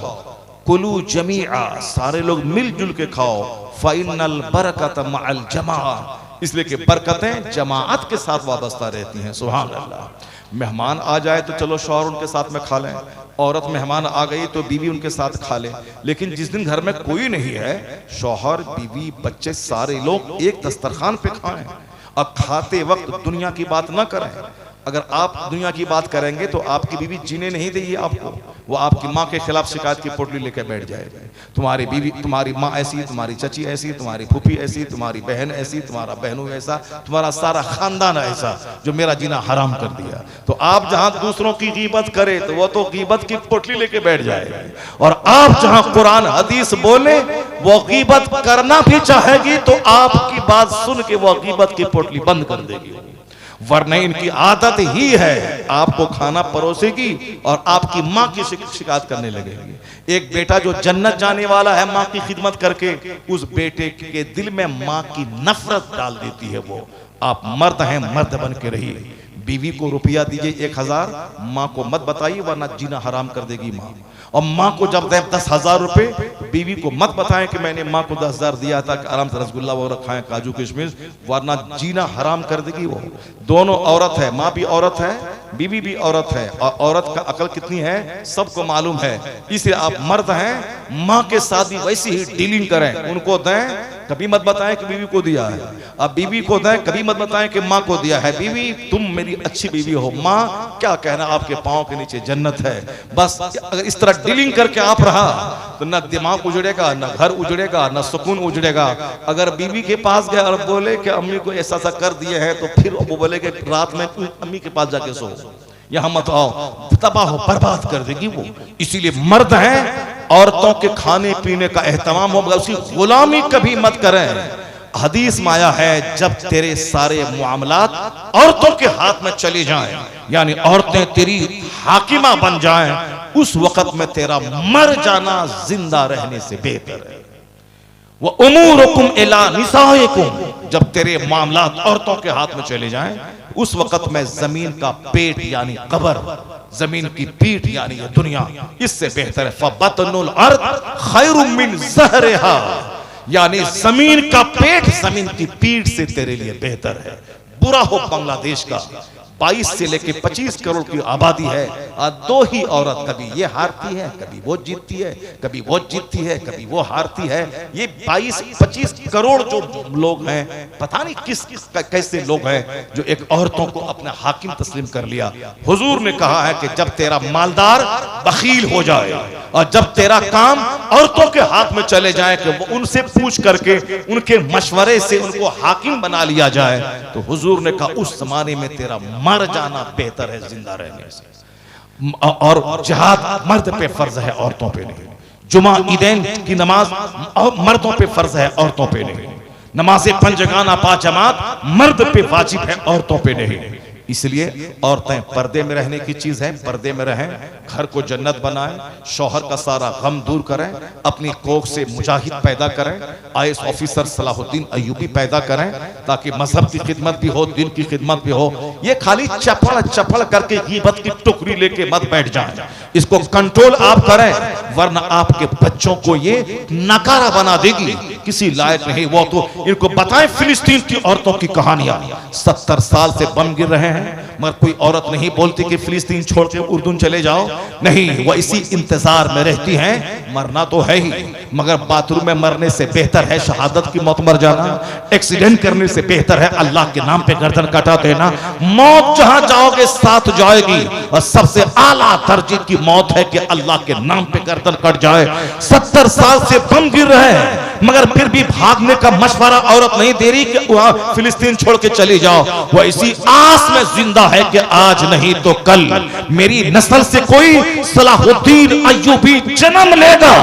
कुलू जमीआ, सारे लोग मिलजुल के खाओ। फ़इन्नल बरकत मअल जमाआ, इसलिए कि बरकतें जमाअत के साथ वाबस्ता रहती हैं। सुभान अल्लाह। मेहमान आ जाए तो चलो शौहर उनके साथ में खा लें, औरत मेहमान आ गई तो बीवी उनके साथ खा ले। लेकिन जिस दिन घर में कोई नहीं है, शौहर बीवी बच्चे सारे लोग एक दस्तरखान पे खाएं और खाते वक्त दुनिया की बात ना करें। अगर आप दुनिया की बात करेंगे तो आपकी बीवी जीने नहीं देगी आपको, वो आपकी माँ के खिलाफ शिकायत की पोटली लेकर बैठ जाएगी। तुम्हारी बीवी, तुम्हारी माँ ऐसी, तुम्हारी चची ऐसी, तुम्हारी फूफी ऐसी, तुम्हारी बहन ऐसी, तुम्हारा बहनों ऐसा, तुम्हारा सारा खानदान ऐसा जो मेरा जीना हराम कर दिया। तो आप जहां दूसरों की गीबत करे तो वो तो गीबत की पोटली लेके बैठ जाएगी, और आप जहां कुरान हदीस बोले वो गीबत करना भी चाहेगी तो आपकी बात सुन के वो गीबत की पोटली बंद कर देगी। वरना इनकी आदत ही है आपको खाना परोसेगी और आपकी माँ की शिकायत करने लगेगी। एक बेटा जो जन्नत जाने वाला है माँ की खिदमत करके, उस बेटे के दिल में माँ की नफरत डाल देती है। वो आप मर्द हैं, मर्द बन के रहिए। बीवी को रुपया दीजिए 1000, माँ को मत बताइए वरना जीना हराम कर देगी माँ। और माँ को जब दें 10,000 रुपए, बीवी को मत बताएं कि मैंने माँ को 10,000 दिया था कि आराम से रसगुल्ला वगैरह खाएं, काजू किशमिश, वरना जीना हराम कर देगी वो। दोनों औरत है, माँ भी औरत है, बीवी भी औरत है, और औरत का अकल कितनी है सबको मालूम है। इसलिए आप मर्द हैं, माँ के साथ भी वैसी ही डीलिंग करें, उनको दें, कभी मत बताएं कि बीवी को दिया है। अब बीवी को दें, कभी मत बताएं कि माँ को दिया है। बीवी तुम मेरी अच्छी बीवी हो, माँ क्या कहना आपके पांव के नीचे जन्नत है। बस अगर इस तरह डीलिंग करके आप रहा तो ना दिमाग उजड़ेगा, ना घर उजड़ेगा, ना सुकून उजड़ेगा। अगर बीवी के पास गया और बोले कि अम्मी को ऐसा ऐसा कर दिए हैं, तो फिर वो बोले कि रात में अम्मी के पास जाके सो, यहाँ मत आओ, तबाह हो बर्बाद कर देगी वो। इसीलिए मर्द हैं, औरतों के खाने पीने का एहतमाम हो, मगर उसकी गुलामी कभी मत करें। हदीस में आया है जब तेरे सारे मामलात औरतों के हाथ में चले जाएं, यानी औरतें तेरी हाकिमा बन जाएं, उस वक्त में तेरा मर जाना जिंदा रहने से बेहतर है। वो उमूरुकुम इला निसाइकुम, जब तेरे मामलात औरतों के हाथ में चले जाएं, उस वक्त में जमीन का पेट यानी कब्र, जमीन की पीठ यानी ये दुनिया, इससे बेहतर है। फबतनुल अर्द खैरुम मिन ज़हरिहा, यानी जमीन का पेट जमीन की पीठ से तेरे लिए बेहतर है। बुरा हो बांग्लादेश का, 22 से लेके 25 करोड़ की आबादी है, और 2 ही औरत, कभी ये हारती है, कभी वो जीतती है, कभी वो जीतती है, कभी वो हारती है। ये 22-25 करोड़ जो लोग हैं, पता नहीं किस कैसे लोग हैं जो एक औरतों को अपना हाकिम तस्लीम कर लिया। हुजूर ने कहा है कि जब तेरा मालदार बखील हो जाए और जब तेरा काम औरतों के हाथ में चले जाए कि वो उनसे पूछ करके उनके मशवरे से उनको हाकिम बना लिया जाए, तो हुजूर ने कहा उस जमाने में तेरा मर जाना बेहतर है जिंदा रहने से। और जिहाद मर्द पे फर्ज है, औरतों पे नहीं। जुमा ईदैन की नमाज मर्दों पे फर्ज है, औरतों पे नहीं। नमाज़े पंजगाना पाजमात मर्द पे वाजिब है, औरतों पे नहीं। इसलिए औरतें पर्दे में रहने की चीज है, पर्दे में रहें, घर को जन्नत बनाएं, शौहर का सारा गम दूर करें, अपनी कोख से मुजाहिद पैदा करें, आईएएस ऑफिसर सलाहुद्दीन अय्यूबी पैदा करें, ताकि मजहब की खिदमत भी हो, दिन की खिदमत भी हो। ये खाली चपड़ चपड़ करके गीबत की टुकड़ी लेके मत बैठ जाएं, इसको कंट्रोल आप करें, वरना आपके बच्चों को ये नकारा बना देगी, किसी लायक नहीं। वो तो इनको बताएं फिलिस्तीन की औरतों की कहानियां, 70 साल से बम गिर रहे हैं, मगर कोई औरत नहीं बोलती कि फिलिस्तीन छोड़ के उर्दू चले जाओ, नहीं, वो इसी इंतजार में रहती हैं। मरना तो है ही, मगर बाथरूम में मरने से बेहतर है शहादत की मौत मर जाना, एक्सीडेंट करने से बेहतर है अल्लाह के नाम पे गर्दन कटा देना। मौत जहां जाओगे साथ जाएगी, और सबसे आला दर्जे की मौत है कि अल्लाह के नाम पे गर्दन कट जाए। 70 साल से बम गिर रहे हैं, मगर फिर भी भागने का मशवरा औरत नहीं दे रही कि वहां फिलिस्तीन छोड़ के चली जाओ। वह इसी आस में जिंदा है कि आज नहीं तो कल मेरी नस्ल से कोई सलाहुद्दीन अय्यूबी जन्म लेगा,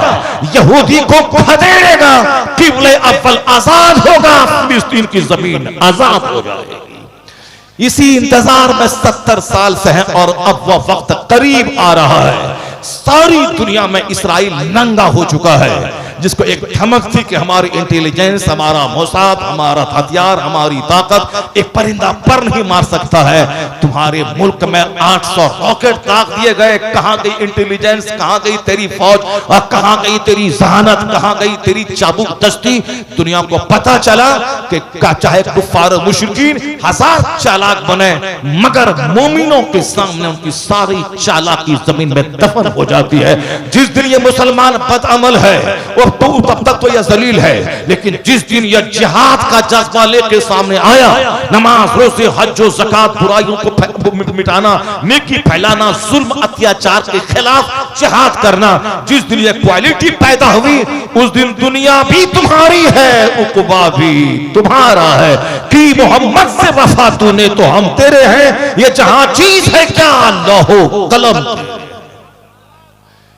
यहूदी को खदेड़ेगा, किबले अव्वल आजाद होगा, फिलिस्तीन की जमीन आजाद हो जाएगी। इसी इंतजार में 70 साल से हैं, और अब वह वक्त करीब आ रहा है। सारी दुनिया में इस्राइल नंगा हो चुका है, जिसको एक धमक थी कि हमारी इंटेलिजेंस, हमारा मोसाद, हमारा हथियार, हमारी ताकत एक परिंदा पर नहीं मार सकता है। तुम्हारे मुल्क में 800 रॉकेट दाग दिए गए, कहां गई इंटेलिजेंस, कहां गई तेरी फौज, और कहां गई तेरी जहानत, कहां गई तेरी चाबुक दस्ती। दुनिया को पता चला कि चाहे कुफ्फार मुशरिकीन हजार चालाक बने, मगर मोमिनों के सामने उनकी सारी चालाकी जमीन में दफन हो जाती है। जिस दिन ये मुसलमान बदअमल है, वो तब तक तो यह जलील है, लेकिन जिस दिन यह जिहाद का जज्बा लेके सामने आया, नमाज, रोज़े, हज और ज़कात, बुराइयों को मिटाना, नेकी फैलाना, जुल्म अत्याचार के खिलाफ जिहाद करना, जिस दिन यह क्वालिटी पैदा हुई, उस दिन दुनिया भी तुम्हारी है, उक़बा भी तुम्हारा है। कि मोहम्मद से वफा तूने तो हम तेरे हैं, ये जहां चीज है क्या लौहो कलम,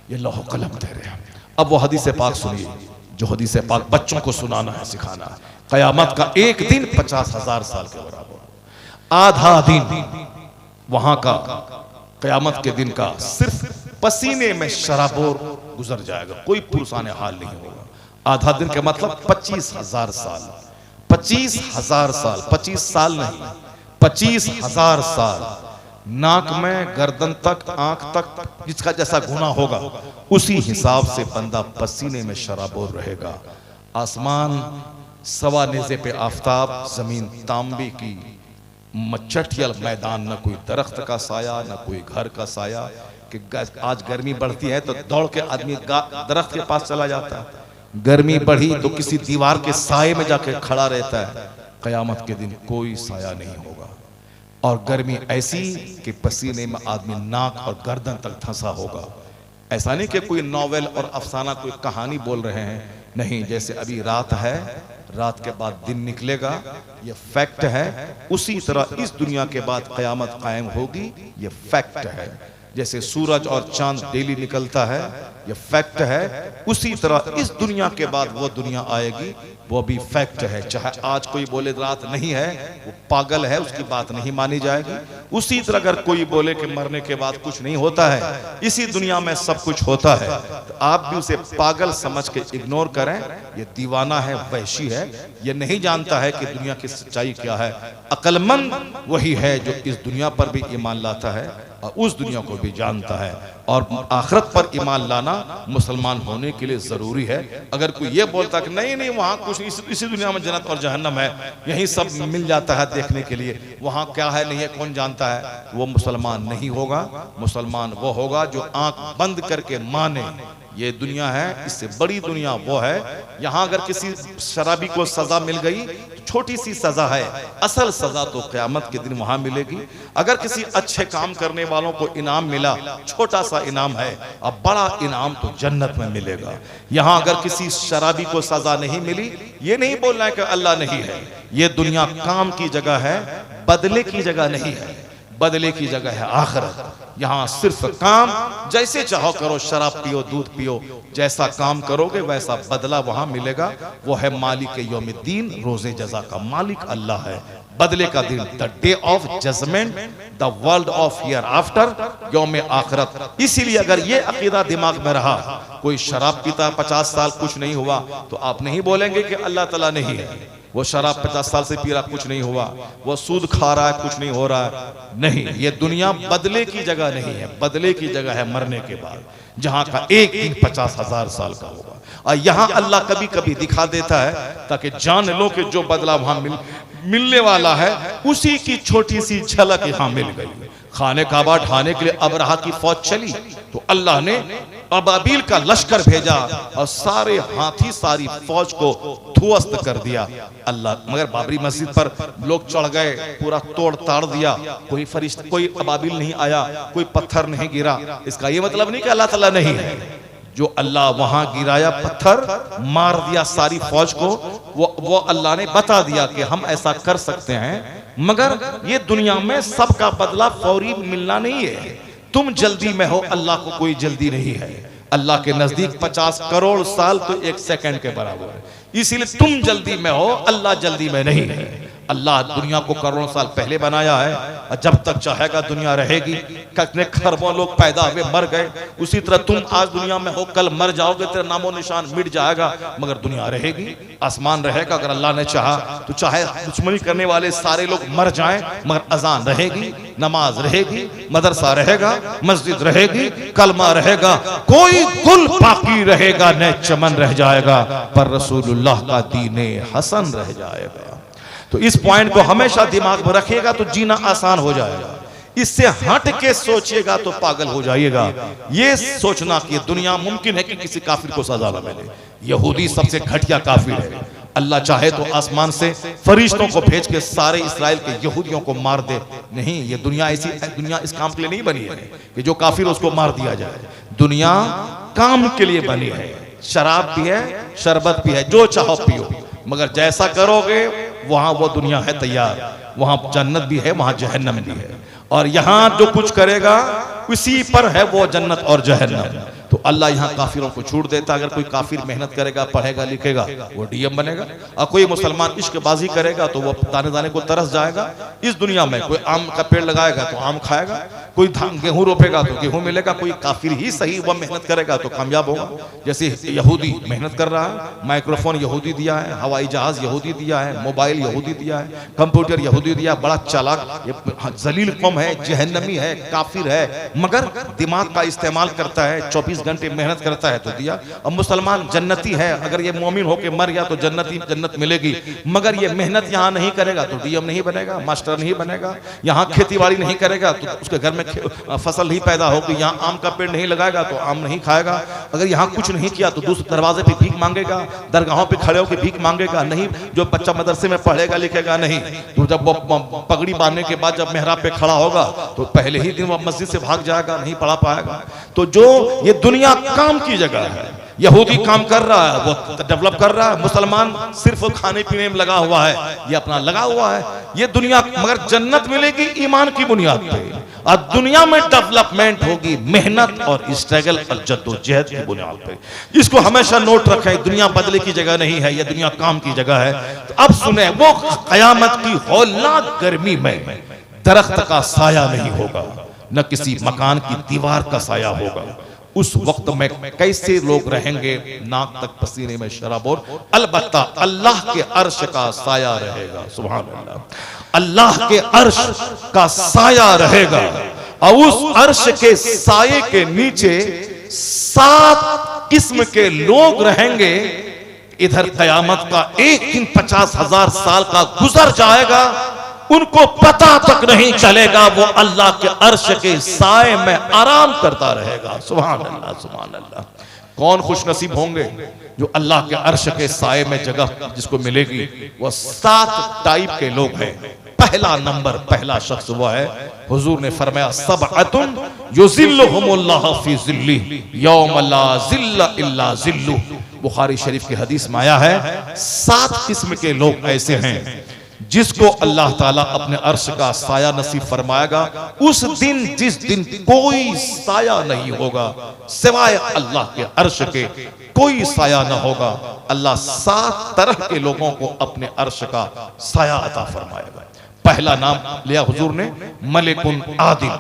ये लौहो कलम तेरे हैं। अब वो हदीस पाक सुनिए, जो हदीस पाक बच्चों को सुनाना है, सिखाना है। कयामत का एक दिन 50,000 साल के बराबर, आधा दिन वहां का कयामत के दिन का सिर्फ पसीने में शराबोर गुजर जाएगा, कोई पुरसाने हाल नहीं होगा। आधा दिन का मतलब 25,000 साल, 25,000 साल, 25 साल नहीं, 25,000 साल नाक में गर्दन तक आंख तक जिसका जैसा गुना होगा उसी हिसाब से बंदा पसीने में शराबोर रहेगा। आसमान सवा नेज़े पे आफताब, जमीन तांबे की मचटियल मैदान, न कोई दरख्त का साया न कोई घर का साया। कि आज गर्मी बढ़ती है तो दौड़ के आदमी दरख्त के पास चला जाता है, गर्मी बढ़ी तो किसी दीवार के साए में जाके खड़ा रहता है। कयामत के दिन कोई साया नहीं होगा और गर्मी ऐसी कि पसीने में आदमी नाक और गर्दन तक धंसा होगा। ऐसा नहीं कि कोई नॉवेल और अफसाना कोई कहानी बोल रहे हैं, नहीं। जैसे अभी रात है, रात के बाद दिन निकलेगा, ये फैक्ट है। उसी तरह इस दुनिया के बाद कयामत कायम होगी, ये फैक्ट है। जैसे सूरज और चांद डेली निकलता है, ये फैक्ट है। उसी तरह इस दुनिया के बाद वो दुनिया आएगी, वो भी फैक्ट है। चाहे आज कोई बोले रात नहीं है, वो पागल है, उसकी बात नहीं मानी जाएगी। उसी तरह अगर कोई बोले कि मरने के बाद कुछ नहीं होता है, इसी दुनिया में सब कुछ होता है, तो आप भी उसे पागल समझ के इग्नोर करें। ये दीवाना है, वहशी है, ये नहीं जानता है कि दुनिया की सच्चाई क्या है। अक्लमंद वही है जो इस दुनिया पर भी ईमान लाता है और उस दुनिया को भी जानता है। और आखिरत पर ईमान लाना मुसलमान होने के लिए जरूरी है। अगर कोई ये बोलता कि नहीं नहीं वहां कुछ इसी दुनिया में जन्नत और जहन्नम है, यही सब मिल जाता है देखने के लिए, वहां क्या है नहीं है कौन जानता है, वो मुसलमान नहीं होगा। मुसलमान वो होगा जो आंख बंद करके माने ये दुनिया है, इससे बड़ी दुनिया वो है। यहां अगर किसी शराबी को सजा मिल गई, छोटी सी सजा है, असल सजा तो क़यामत के दिन वहां मिलेगी। अगर किसी अच्छे काम करने वालों को इनाम मिला, छोटा सा इनाम है, अब बड़ा इनाम तो जन्नत में मिलेगा। यहां अगर किसी शराबी को सजा नहीं मिली, ये नहीं बोलना है कि अल्लाह नहीं है। ये दुनिया काम की जगह है, बदले की जगह नहीं है। बदले की जगह है आखिरत। यहाँ सिर्फ काम, जैसे चाहो करो, शराब पियो, दूध पियो, जैसा काम करोगे वैसा बदला वहां मिलेगा। वो है मालिक यौमिद्दीन, रोजे जजा का मालिक अल्लाह है। बदले का दिन, the day of judgement, the world of hereafter, यौम आखिरत। इसीलिए अगर ये अकीदा दिमाग में रहा, कोई शराब पीता 50 साल कुछ नहीं हुआ, तो आप नहीं बोलेंगे कि अल्लाह तआला नहीं है। वो शराब 50 साल से पी रहा, कुछ नहीं हुआ। वो सूद खा रहा है, कुछ नहीं हो रहा है। नहीं, ये दुनिया बदले की जगह नहीं है। बदले की जगह है मरने के बाद, जहां का एक दिन 50,000 साल का होगा। और यहां अल्लाह कभी कभी दिखा देता है ताकि जान लो कि जो बदला वहां मिलने वाला है, उसी की छोटी सी झलक यहां मिल गई। खाने काबा ढाने के लिए अबरहा की फौज चली तो अल्लाह ने अबाबील का लश्कर भेजा और सारे हाथी सारी फौज को ध्वस्त कर दिया अल्लाह। मगर बाबरी मस्जिद पर लोग चढ़ गए, पूरा तोड़ ताड़ दिया, कोई फरिश्ता, कोई अबाबील नहीं आया, कोई पत्थर नहीं गिरा। इसका ये मतलब नहीं कि अल्लाह ताला नहीं है। जो अल्लाह वहां गिराया पत्थर, मार दिया सारी फौज को, वो अल्लाह ने बता दिया कि हम ऐसा कर सकते हैं। मगर ये दुनिया में सबका बदला फौरी मिलना नहीं है। तुम जल्दी में हो, अल्लाह को कोई जल्दी नहीं है। अल्लाह के नजदीक 50 करोड़ साल तो एक सेकंड के बराबर है। इसीलिए तुम जल्दी में हो, अल्लाह जल्दी में नहीं है। अल्लाह दुनिया को करोड़ों साल पहले बनाया है और जब तक चाहेगा दुनिया रहेगी। कितने खरबों लोग पैदा हुए, मर गए। उसी तरह तुम आज दुनिया में हो, कल मर जाओगे, तेरा नामो निशान मिट जाएगा, मगर दुनिया रहेगी। आसमान रहेगा अगर अल्लाह ने चाहा तो। चाहे दुश्मनी करने वाले सारे लोग मर जाएं, मगर अजान रहेगी, नमाज रहेगी, मदरसा रहेगा, मस्जिद रहेगी, कलमा रहेगा, कोई गुल बाकी रहेगा न चमन रह जाएगा, पर रसूलुल्लाह का दीने हसन रह जाएगा। तो इस पॉइंट को हमेशा दिमाग में रखिएगा तो जीना आसान हो जाएगा। इससे हट के सोचिएगा तो पागल हो जाइएगा। ये सोचना कि दुनिया मुमकिन है कि किसी काफिर को सजा न मिले। यहूदी सबसे घटिया काफिर है। अल्लाह चाहे तो आसमान से फरिश्तों को भेज के सारे इस्राएल के यहूदियों को मार दे। नहीं, ये दुनिया इस काम के लिए नहीं बनी है कि जो काफिर उसको मार दिया जाए। दुनिया काम के लिए बनी है। शराब भी है, शरबत भी है, जो चाहो पियो, मगर जैसा करोगे वहां वो दुनिया है तैयार। वहां जन्नत भी है, वहां जहन्नम भी है। और यहां जो कुछ करेगा उसी पर है वो जन्नत और जहन्नम। तो तो अल्लाह यहाँ काफिरों को छूट देता। अगर कोई काफिर मेहनत करेगा, पढ़ेगा, लिखेगा, वो डीएम बनेगा। और कोई मुसलमान इश्कबाजी करेगा तो वो दाने दाने को तरस जाएगा। इस दुनिया में कोई आम का पेड़ लगाएगा तो आम खाएगा, कोई गेहूं रोपेगा तो गेहूं मिलेगा। कोई काफिर ही सही वह मेहनत करेगा तो कामयाब होगा। जैसे यहूदी मेहनत कर रहा है, माइक्रोफोन यहूदी दिया है, हवाई जहाज यहूदी दिया है, मोबाइल यहूदी दिया है, कंप्यूटर यहूदी दिया। बड़ा चालाक ये जलील कौम है, जहन्नमी है, काफिर है, मगर दिमाग का इस्तेमाल करता है, 24 घंटे मेहनत करता है तो दिया। अब मुसलमान जन्नती है, अगर ये मोमिन होके मर गया तो जन्नत मिलेगी, मगर ये मेहनत यहाँ नहीं करेगा तो डीएम नहीं बनेगा, मास्टर नहीं बनेगा। यहाँ खेतीबाड़ी नहीं करेगा तो उसके घर में फसल नहीं पैदा होगी। यहाँ आम का पेड़ नहीं लगाएगा तो आम नहीं खाएगा। अगर यहाँ कुछ नहीं किया तो दूसरे दरवाजे पे भीख मांगेगा, दरगाहों पे खड़े होकर भीख मांगेगा। नहीं, जो बच्चा मदरसे में पढ़ेगा लिखेगा नहीं, तो जब वो पगड़ी बांधने के बाद जब मेहराब पे खड़ा होगा तो पहले ही दिन वो मस्जिद से भाग जाएगा, नहीं पढ़ा पाएगा। तो जो ये दुनिया काम की जगह है, यहूदी काम कर रहा है, वो डेवलप कर रहा है। मुसलमान सिर्फ खाने पीने में लगा हुआ है, ये अपना लगा हुआ है ये दुनिया। मगर जन्नत मिलेगी ईमान की बुनियाद पे, और दुनिया में डेवलपमेंट होगी मेहनत और स्ट्रगल और जद्दोजहद की बुनियाद पे। इसको हमेशा नोट रखें, दुनिया बदले की जगह नहीं है, यह दुनिया काम की जगह है। तो अब सुने, वो कयामत की हौलनाक गर्मी में दरख्त का साया नहीं होगा, न किसी मकान की दीवार का साया होगा। उस वक्त में कैसे लोग रहेंगे, नाक तक पसीने में शराबोर। अलबत्ता अल्लाह के अर्श का साया रहेगा। सुभान अल्लाह, अल्लाह के अर्श का साया रहेगा, और उस अर्श के साये के नीचे 7 किस्म के लोग रहेंगे। इधर कयामत का एक दिन 50,000 साल का गुजर जाएगा, उनको पता तक नहीं चलेगा, वो अल्लाह के अर्श के साए में आराम करता रहेगा। सुभान अल्लाह, सुभान अल्लाह। कौन खुशनसीब होंगे जो अल्लाह के अर्श के साए में जगह जिसको मिलेगी। वो 7 टाइप के लोग हैं। पहला नंबर, पहला शख्स वो है, हुजूर ने फरमाया, सबअतुन युज़िल्लुहुमुल्लाहु फी ज़िल्लिही यौम ला ज़िल्ला इल्ला ज़िल्लुहु। बुखारी शरीफ की हदीस में आया है, 7 किस्म के लोग ऐसे हैं जिसको अल्लाह ताला अपने अर्श का साया नसीब फरमाएगा। उस दिन, जिस दिन कोई साया नहीं होगा सिवाय अल्लाह के अर्श के, कोई साया ना होगा। अल्लाह 7 तरह के लोगों को अपने अर्श का साया अता फरमाएगा। पहला नाम लिया हुजूर ने, मलिकुन आदिल,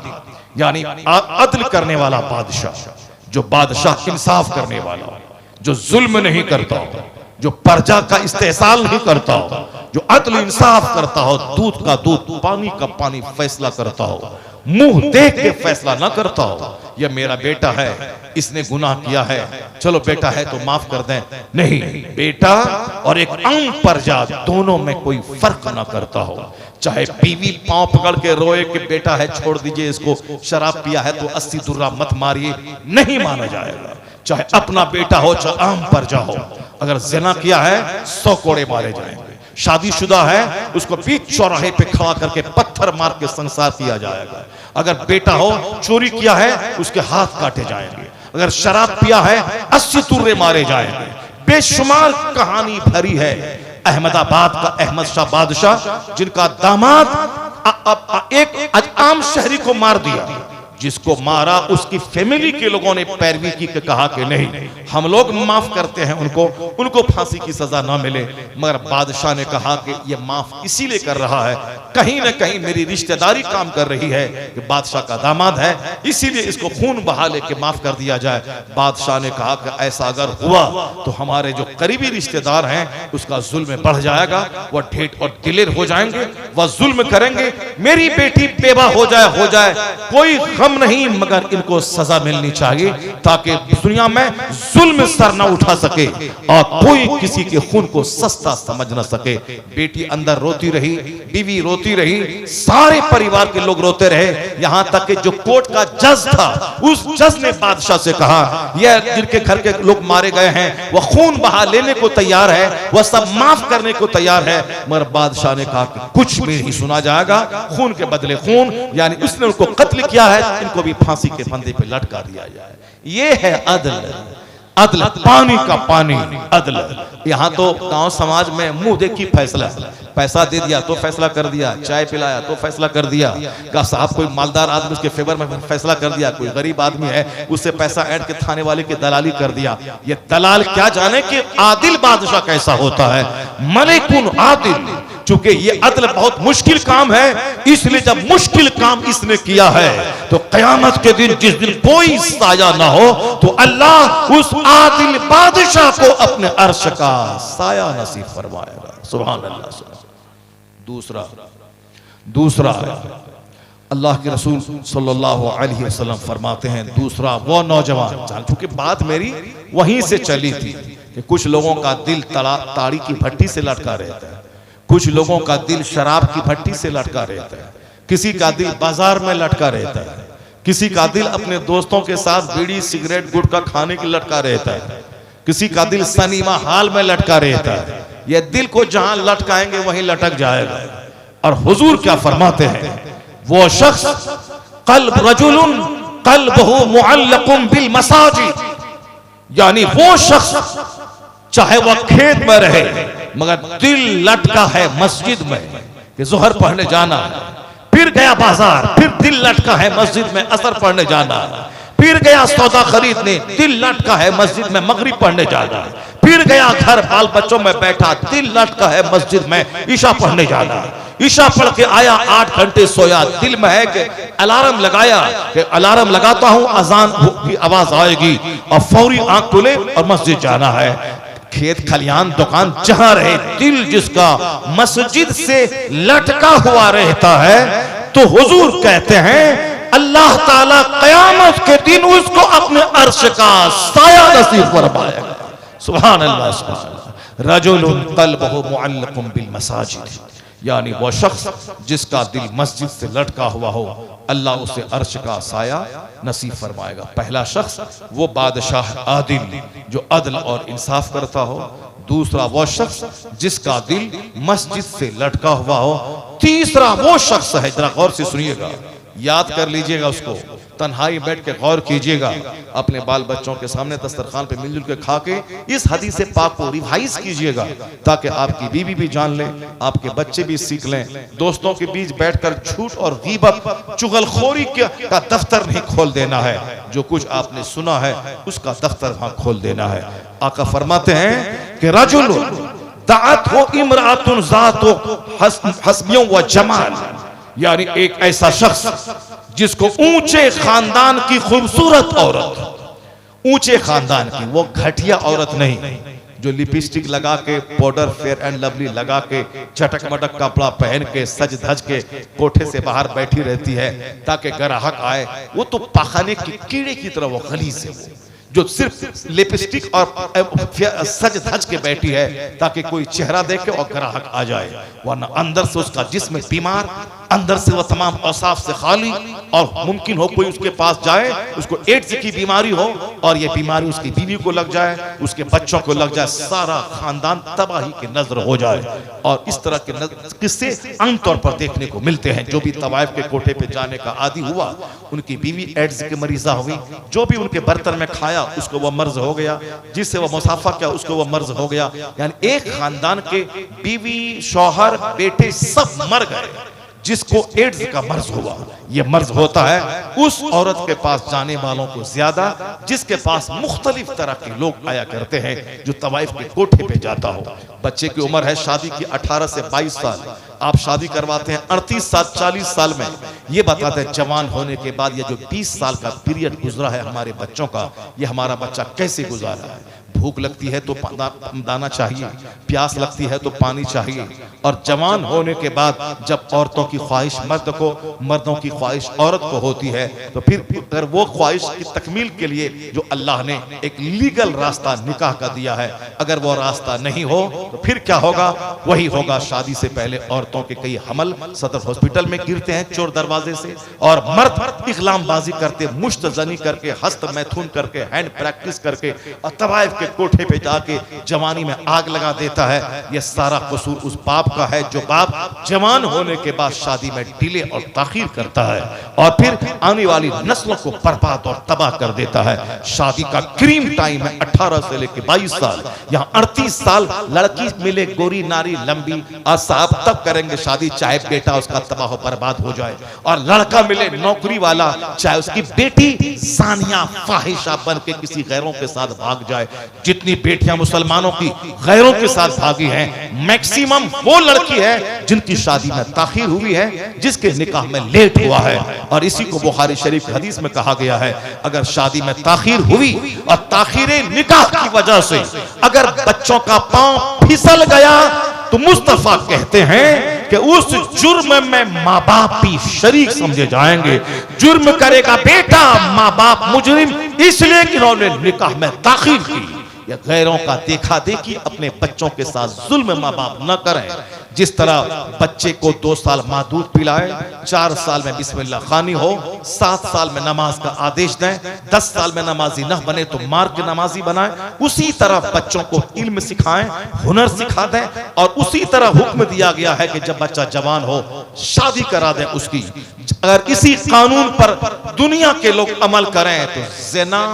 यानी अदल करने वाला बादशाह, जो बादशाह इंसाफ करने वाला, जो जुल्म नहीं करता हो, जो प्रजा का इस्तेहसाल नहीं करता हो, जो अदल इंसाफ करता हो, दूध का दूध, पानी का पानी फैसला करता हो, मुंह देख के फैसला ना करता हो। यह मेरा बेटा है, इसने गुनाह किया है, चलो बेटा है तो माफ कर दें। नहीं, बेटा और एक आम प्रजा दोनों में कोई फर्क ना करता हो। चाहे बीवी पांव पकड़ के रोए कि बेटा है छोड़ दीजिए इसको, शराब पिया है तो 80 दुर्रा मत मारिए, नहीं माना जाएगा। चाहे अपना बेटा हो चाहे आम प्रजा हो, अगर जिना किया है 100 कोड़े मारे जाएंगे। शादीशुदा है उसको बीच चौराहे पे खड़ा करके पत्थर मार के संसार किया जाएगा। अगर बेटा हो, चोरी किया है उसके हाथ काटे जाएंगे। अगर शराब पिया है 80 तुर्रे मारे जाएंगे। बेशुमार कहानी भरी है। अहमदाबाद का अहमद शाह बादशाह, जिनका दामाद एक आम शहरी को मार दिया, जिसको मारा उसकी फैमिली के लोगों ने पैरवी की, कहा कि नहीं हम लोग माफ करते हैं उनको फांसी की सजा ना मिले। मगर बादशाह ने कहा कि ये माफ इसीलिए कर रहा है, कहीं ना कहीं मेरी रिश्तेदारी काम कर रही है कि बादशाह का दामाद है, इसीलिए इसको खून बहा लेके माफ कर दिया जाए। बादशाह ने कहा कि ऐसा अगर हुआ तो हमारे जो करीबी रिश्तेदार हैं उसका जुल्म बढ़ जाएगा, वह ढेर और दिलेर हो जाएंगे, वह जुल्म करेंगे। मेरी बेटी बेवा हो जाए कोई नहीं, मगर इनको सजा मिलनी चाहिए ताकि दुनिया में जुल्म सर न उठा सके और कोई किसी के खून को सस्ता समझ न सके। बेटी अंदर रोती रही, बीवी रोती रही, सारे परिवार के लोग रोते रहे, यहां तक कि जो कोर्ट का जज था उस जज ने बादशाह से कहा, यह जिनके घर के लोग मारे गए हैं वह खून बहा लेने को तैयार है, वह सब माफ करने को तैयार है। मगर बादशाह ने कहा कि कुछ भी नहीं सुना जाएगा, खून के बदले खून, यानी उसने उनको कत्ल किया है, इनको भी फांसी के फंदे पे लटका दिया जाए। ये है अदल। अदल, पानी का पानी, अदल। यहाँ तो गांव समाज में मुंह देखी फैसला, पैसा दे दिया तो फैसला कर दिया, चाय पिलाया तो फैसला कर दिया, का साहब कोई मालदार आदमी उसके फेवर में फैसला कर दिया, कोई गरीब आदमी है उससे पैसा ऐड के थाने वाले की दलाली कर दिया। ये दलाल क्या जाने कि आदिल बादशाह कैसा होता है, मलिकुन आदिल। चूंकि ये अदल बहुत मुश्किल काम है, इसलिए जब मुश्किल काम इसने किया है तो कयामत के दिन जिस दिन कोई साया ना हो तो अल्लाह उस आदिल बादशाह को अपने अर्श का साया नसीब फरमाएगा। सुभान अल्लाह। दूसरा अल्लाह के रसूल सल्लल्लाहु अलैहि वसल्लम फरमाते हैं, दूसरा वो नौजवान, चूंकि बात मेरी वहीं से चली थी कि कुछ लोगों का दिल ताड़ी की भट्टी से लटका रहता है, कुछ लोगों का दिल शराब की भट्टी से लटका रहता है, किसी का दिल बाजार में लटका रहता है, किसी का दिल अपने दोस्तों के साथ बीड़ी सिगरेट गुटखा खाने की लटका रहता है, किसी का दिल सिनेमा हॉल में लटका रहता है। ये दिल को जहां लटकाएंगे वहीं लटक जाएगा। और हुजूर क्या फरमाते हैं, वो शख्स कल्ब रजुलुन कल्बहु मुअल्लकुम बिल मसाजिद, यानी वो शख्स चाहे वह खेत में रहे मगर दिल लटका है मस्जिद में कि जोहर पढ़ने जाना, फिर गया बाजार, फिर दिल लटका है मस्जिद में असर पढ़ने जाना, फिर गया सौदा खरीदने, दिल लटका है मस्जिद में मगरिब पढ़ने जाना, फिर गया घर बाल बच्चों में बैठा, दिल लटका है मस्जिद में ईशा पढ़ने जाना। ईशा पढ़ के आया, 8 घंटे सोया, दिल में है कि अलार्म लगाया कि अलार्म लगाता हूं अजान की आवाज आएगी और फौरी आंख खुले और मस्जिद जाना है। खेत खलियान दुकान जहां रहे, दिल जिसका मस्जिद से लटका हुआ रहता है, तो हुजूर कहते हैं अल्लाह ताला कयामत के दिन उसको अपने अर्श का साया नसीब फरमाएगा। सुभान अल्लाह, सुभान अल्लाह। रजुलुन क़ल्बुहु मुअल्लकुम बिल मसाजिद, यानी वो शख्स जिसका दिल मस्जिद से लटका हुआ हो, अल्लाह उसे अर्श का साया नसीब फरमाएगा। पहला शख्स वो बादशाह आदिल जो अदल और इंसाफ करता हो, दूसरा वो शख्स जिसका दिल मस्जिद से लटका हुआ हो, तीसरा वो शख्स है, जरा गौर से सुनिएगा, याद कर लीजिएगा, उसको तन्हाई बैठ के गौर कीजिएगा, अपने बाल बच्चों के सामने दस्तरखान पे मिलजुल के खा के इस हदीस पाक को रिवाइज कीजिएगा ताकि आपकी बीवी भी जान ले, आपके बच्चे भी सीख लें। दोस्तों के बीच बैठकर झूठ और गीबत चुगलखोरी का दफ्तर नहीं खोल देना है, जो कुछ आपने सुना है उसका दफ्तर वहां खोल देना है। आका फरमाते हैं कि रजुल दाअत हो इमरातुन ज़ातु हस्बियों व जमाल, यानी एक ऐसा शख्स जिसको ऊंचे खानदान की खूबसूरत औरत, ऊंचे खानदान की, वो घटिया औरत नहीं जो लिपस्टिक लगा के पाउडर फेयर एंड लवली लगा के चटक मटक कपड़ा पहन के सज धज के कोठे से बाहर बैठी रहती है ताकि ग्राहक आए, वो तो पाखाने की कीड़े की तरह वो गलीज़ है, जो सिर्फ लिपस्टिक और सज धज के बैठी है ताकि कोई चेहरा देखे और ग्राहक आ जाए, वरना अंदर से उसका जिस्म बीमार, अंदर से वह तमाम औसाफ से खाली, और मुमकिन हो कोई उसके पास जाए उसको एड्स की बीमारी हो और ये बीमारी उसकी बीवी को लग जाए, उसके बच्चों को लग जाए, सारा खानदान तबाही की नजर हो जाए। और इस तरह के किस्से आमतौर पर देखने को मिलते हैं। जो भी तवाइफ के कोठे पे जाने का आदी हुआ, उनकी बीवी एड्स की मरीजा हुई, जो भी उनके बर्तन में खाया उसको वह मर्ज हो गया, जिससे वह मुसाफा किया उसको वह मर्ज हो गया। यानी एक खानदान के बीवी, शौहर, बेटे सब मर गए जिसको एड्स का मर्ज हुआ। यह मर्ज होता है उस औरत के पास जाने वालों को ज्यादा जिसके पास मुख्तलिफ तरह के लोग आया करते हैं, जो तवाइफ के कोठे पे जाता हो। बच्चे की उम्र है शादी की 18 से 22 साल, आप शादी करवाते हैं 38 साल 40 साल में, ये बताते हैं जवान होने के बाद ये जो 20 साल का पीरियड गुजरा है हमारे बच्चों का, ये हमारा बच्चा कैसे गुजारा है। भूख लगती है तो दाना चाहिए, प्यास लगती है तो पानी चाहिए, और जवान होने के बाद जब औरतों की ख्वाहिश मर्द को, मर्दों की ख्वाहिश औरत को होती है, तो फिर अगर वो ख्वाहिश की तकमील के लिए जो अल्लाह ने एक लीगल रास्ता निकाह का दिया है, अगर वो रास्ता नहीं हो तो फिर क्या होगा, वही होगा शादी से पहले औरतों के कई हमल सदर हॉस्पिटल में गिरते हैं चोर दरवाजे से, और मर्द इकलामबाजी करते, मुश्तजनी करके, हस्त मैथुन करके, हैंड प्रैक्टिस करके और तवाइफ के कोठे पे जाके जवानी में आग लगा देता है, ये सारा कसूर उस बाप का है जो बाप जवान होने के बाद शादी में डिले और ताखीर करता है और फिर आने वाली नस्लों को बर्बाद और तबाह कर देता है। शादी का क्रीम टाइम है 18 से लेकर 22 साल, यहाँ 38 साल लड़की मिले गोरी नारी लंबी और साहब तब करेंगे शादी चाहे बेटा उसका तबाह बर्बाद हो जाए, और लड़का मिले नौकरी वाला चाहे उसकी बेटी सानिया फाहिशा बन के किसी गैरों के साथ भाग जाए। जितनी बेटियां मुसलमानों की गैरों के साथ भागी हैं, मैक्सिमम वो लड़की है जिनकी शादी में ताखीर हुई है, जिसके निकाह में लेट हुआ है। और इसी को बुखारी शरीफ की हदीस में कहा गया है, अगर शादी में ताखीर हुई और ताखीरे निकाह की वजह से अगर बच्चों का पांव फिसल गया तो मुस्तफा कहते हैं कि उस जुर्म में माँ बाप भी शरीक समझे जाएंगे। जुर्म करेगा बेटा, माँ बाप मुजरिम इसलिए कि उन्होंने निकाह में ताखीर की। या गैरों का देखा देखी अपने बच्चों के साथ जुल्म माँ बाप न करें। जिस तरह बच्चे को 2 साल माँ दूध पिलाए, 4 साल में बिस्मिल्लाह खानी हो, 7 साल में नमाज का आदेश दें, 10 साल में नमाजी न बने तो मार के नमाजी बनाएं, उसी तरह बच्चों को इल्म सिखाएं, हुनर सिखा दें। और उसी तरह हुक्म दिया गया है कि जब बच्चा जवान हो शादी करा दें उसकी। अगर इसी कानून पर दुनिया के लोग अमल करें तो ज़िना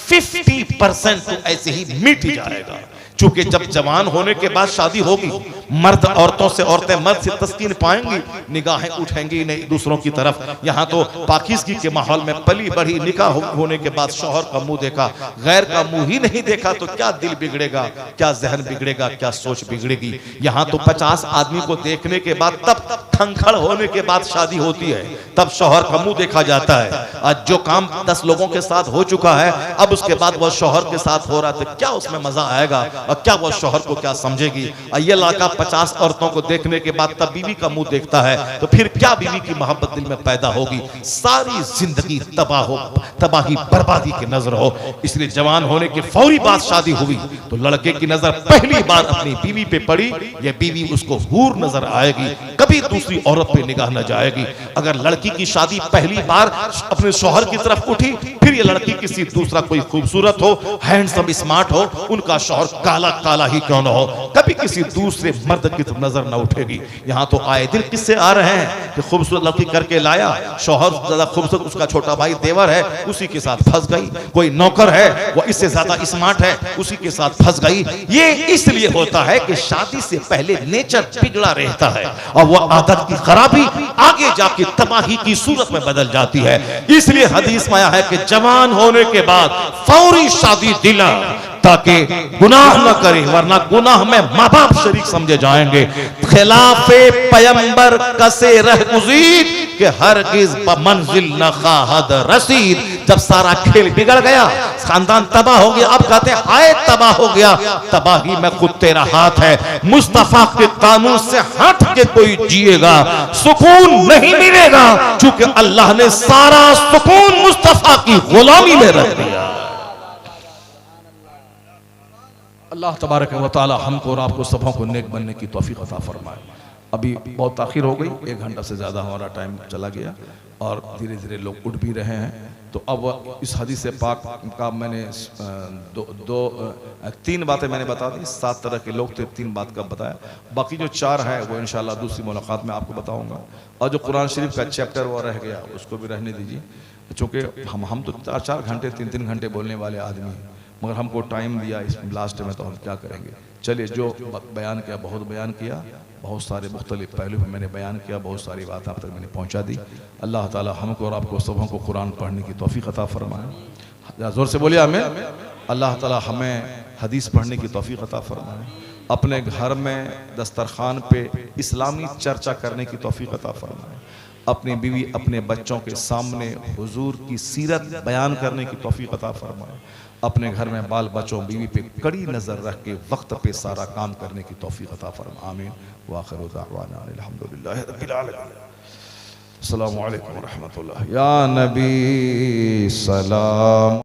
50% तो ऐसे ही मिट जाएगा। चूंकि जब जवान होने के बाद शादी होगी, मर्द औरतों से, औरतें मर्द से तस्कीन पाएंगी, निगाहें उठेंगी नहीं दूसरों की तरफ। यहाँ तो पाकिज़गी के माहौल में पली बढ़ी निकाह होने के बाद शौहर का मुंह देखा, गैर का मुंह ही नहीं देखा तो क्या दिल बिगड़ेगा, क्या जहन बिगड़ेगा, क्या सोच बिगड़ेगी। यहाँ तो 50 आदमी को देखने के बाद, तब खंखड़ होने के बाद शादी होती है, तब शौहर का मुंह देखा जाता है। आज जो काम 10 लोगों के साथ हो चुका है, अब उसके बाद वह शौहर के साथ हो रहा है, तो क्या उसमें मजा आएगा और क्या वो शौहर को क्या समझेगी। और ये लड़का 50 औरतों को देखने के बाद तब बीवी का मुंह देखता है, तो फिर क्या बीवी की मोहब्बत दिल में पैदा होगी। सारी जिंदगी तबाही बर्बादी की नजर हो। इसलिए जवान होने के फौरी बाद शादी हुई तो लड़के की नजर पहली बार अपनी बीवी पे पड़ी, ये बीवी उसको हूर नजर आएगी, कभी दूसरी औरत पे निगाह न जाएगी। अगर लड़की की शादी पहली बार अपने शौहर की तरफ उठी, फिर ये लड़की किसी दूसरा कोई खूबसूरत हो, हैंडसम, स्मार्ट हो, उनका शौहर काला काला ही क्यों न हो, कभी किसी दूसरे मर्द की तरफ नजर न उठेगी। यहाँ तो आए दिन किससे आ रहे हैं कि खूबसूरत लड़की करके लाया, शौहर ज्यादा खूबसूरत, उसका छोटा भाई देवर है, उसी के साथ फंस गई। कोई नौकर है वो इससे ज्यादा स्मार्ट है, उसी के साथ फंस गई। ये इसलिए होता है कि शादी से पहले नेचर बिगड़ा रहता है और वो आदत की खराबी आगे जाके तबाही की सूरत में बदल जाती है। इसलिए हदीस में आया है कि जवान होने के बाद फौरी शादी दिला, ताकि गुनाह न करे, वरना गुनाह में माँ बाप शरीक समझे जाएंगे। खिलाफे पैगंबर कसे रह गुज़ीद के हरगिज़ मंजिल न खाहद रसीद। जब सारा खेल बिगड़ गया, खानदान तबाह हो गया, अब कहते हैं हाय तबाह हो गया, तबाही में खुद तेरा हाथ है। मुस्तफा के कानून से हट के कोई जिएगा सुकून नहीं मिलेगा, क्योंकि अल्लाह ने सारा सुकून मुस्तफा की गुलामी में रख दिया। अल्लाह तबारक व तआला हमको और आपको सबों को नेक बनने की तौफीक अता फरमाए। अभी बहुत ताख़ीर हो गई, 1 घंटा से ज़्यादा हमारा टाइम चला गया और धीरे धीरे लोग उठ भी रहे हैं। तो अब इस हदीस पाक का मैंने 3 बातें मैंने बता दी। 7 तरह के लोग थे, 3 बात का बताया, बाकी जो 4 है वो इंशाअल्लाह दूसरी मुलाकात में आपको बताऊँगा। और जो कुरान शरीफ का चैप्टर वो रह गया उसको भी रहने दीजिए, चूँकि हम तो 4-4 घंटे 3-3 घंटे बोलने वाले आदमी हैं, मगर हमको टाइम दिया इस लास्ट में, तो हम क्या करेंगे। चलिए, जो बयान किया बहुत बयान किया, बहुत सारे मुख्तलिफ पहलू में मैंने बयान किया, बहुत सारी बात आप तक मैंने पहुंचा दी। अल्लाह ताला हमको और आपको सबों को कुरान पढ़ने की तौफीक अता फरमाए। ज़ोर से बोलिए आमीन। अल्लाह ताला हमें हदीस पढ़ने की तौफीक अता फरमाए। अपने घर में दस्तरखान पे इस्लामी चर्चा करने की तौफीक अता फरमाए। अपनी बीवी अपने बच्चों के सामने हुजूर की सीरत बयान करने की तौफीक अता फरमाए। अपने घर में बाल बच्चों बीवी पे कड़ी नज़र रख के वक्त पे सारा काम करने की तौफीक अता फरमा। आमीन। व आखिरु दाअवाना अल्हम्दुलिल्लाहि रब्बिल आलमीन। अस्सलामु अलैकुम व रहमतुल्लाह। या नबी सलाम।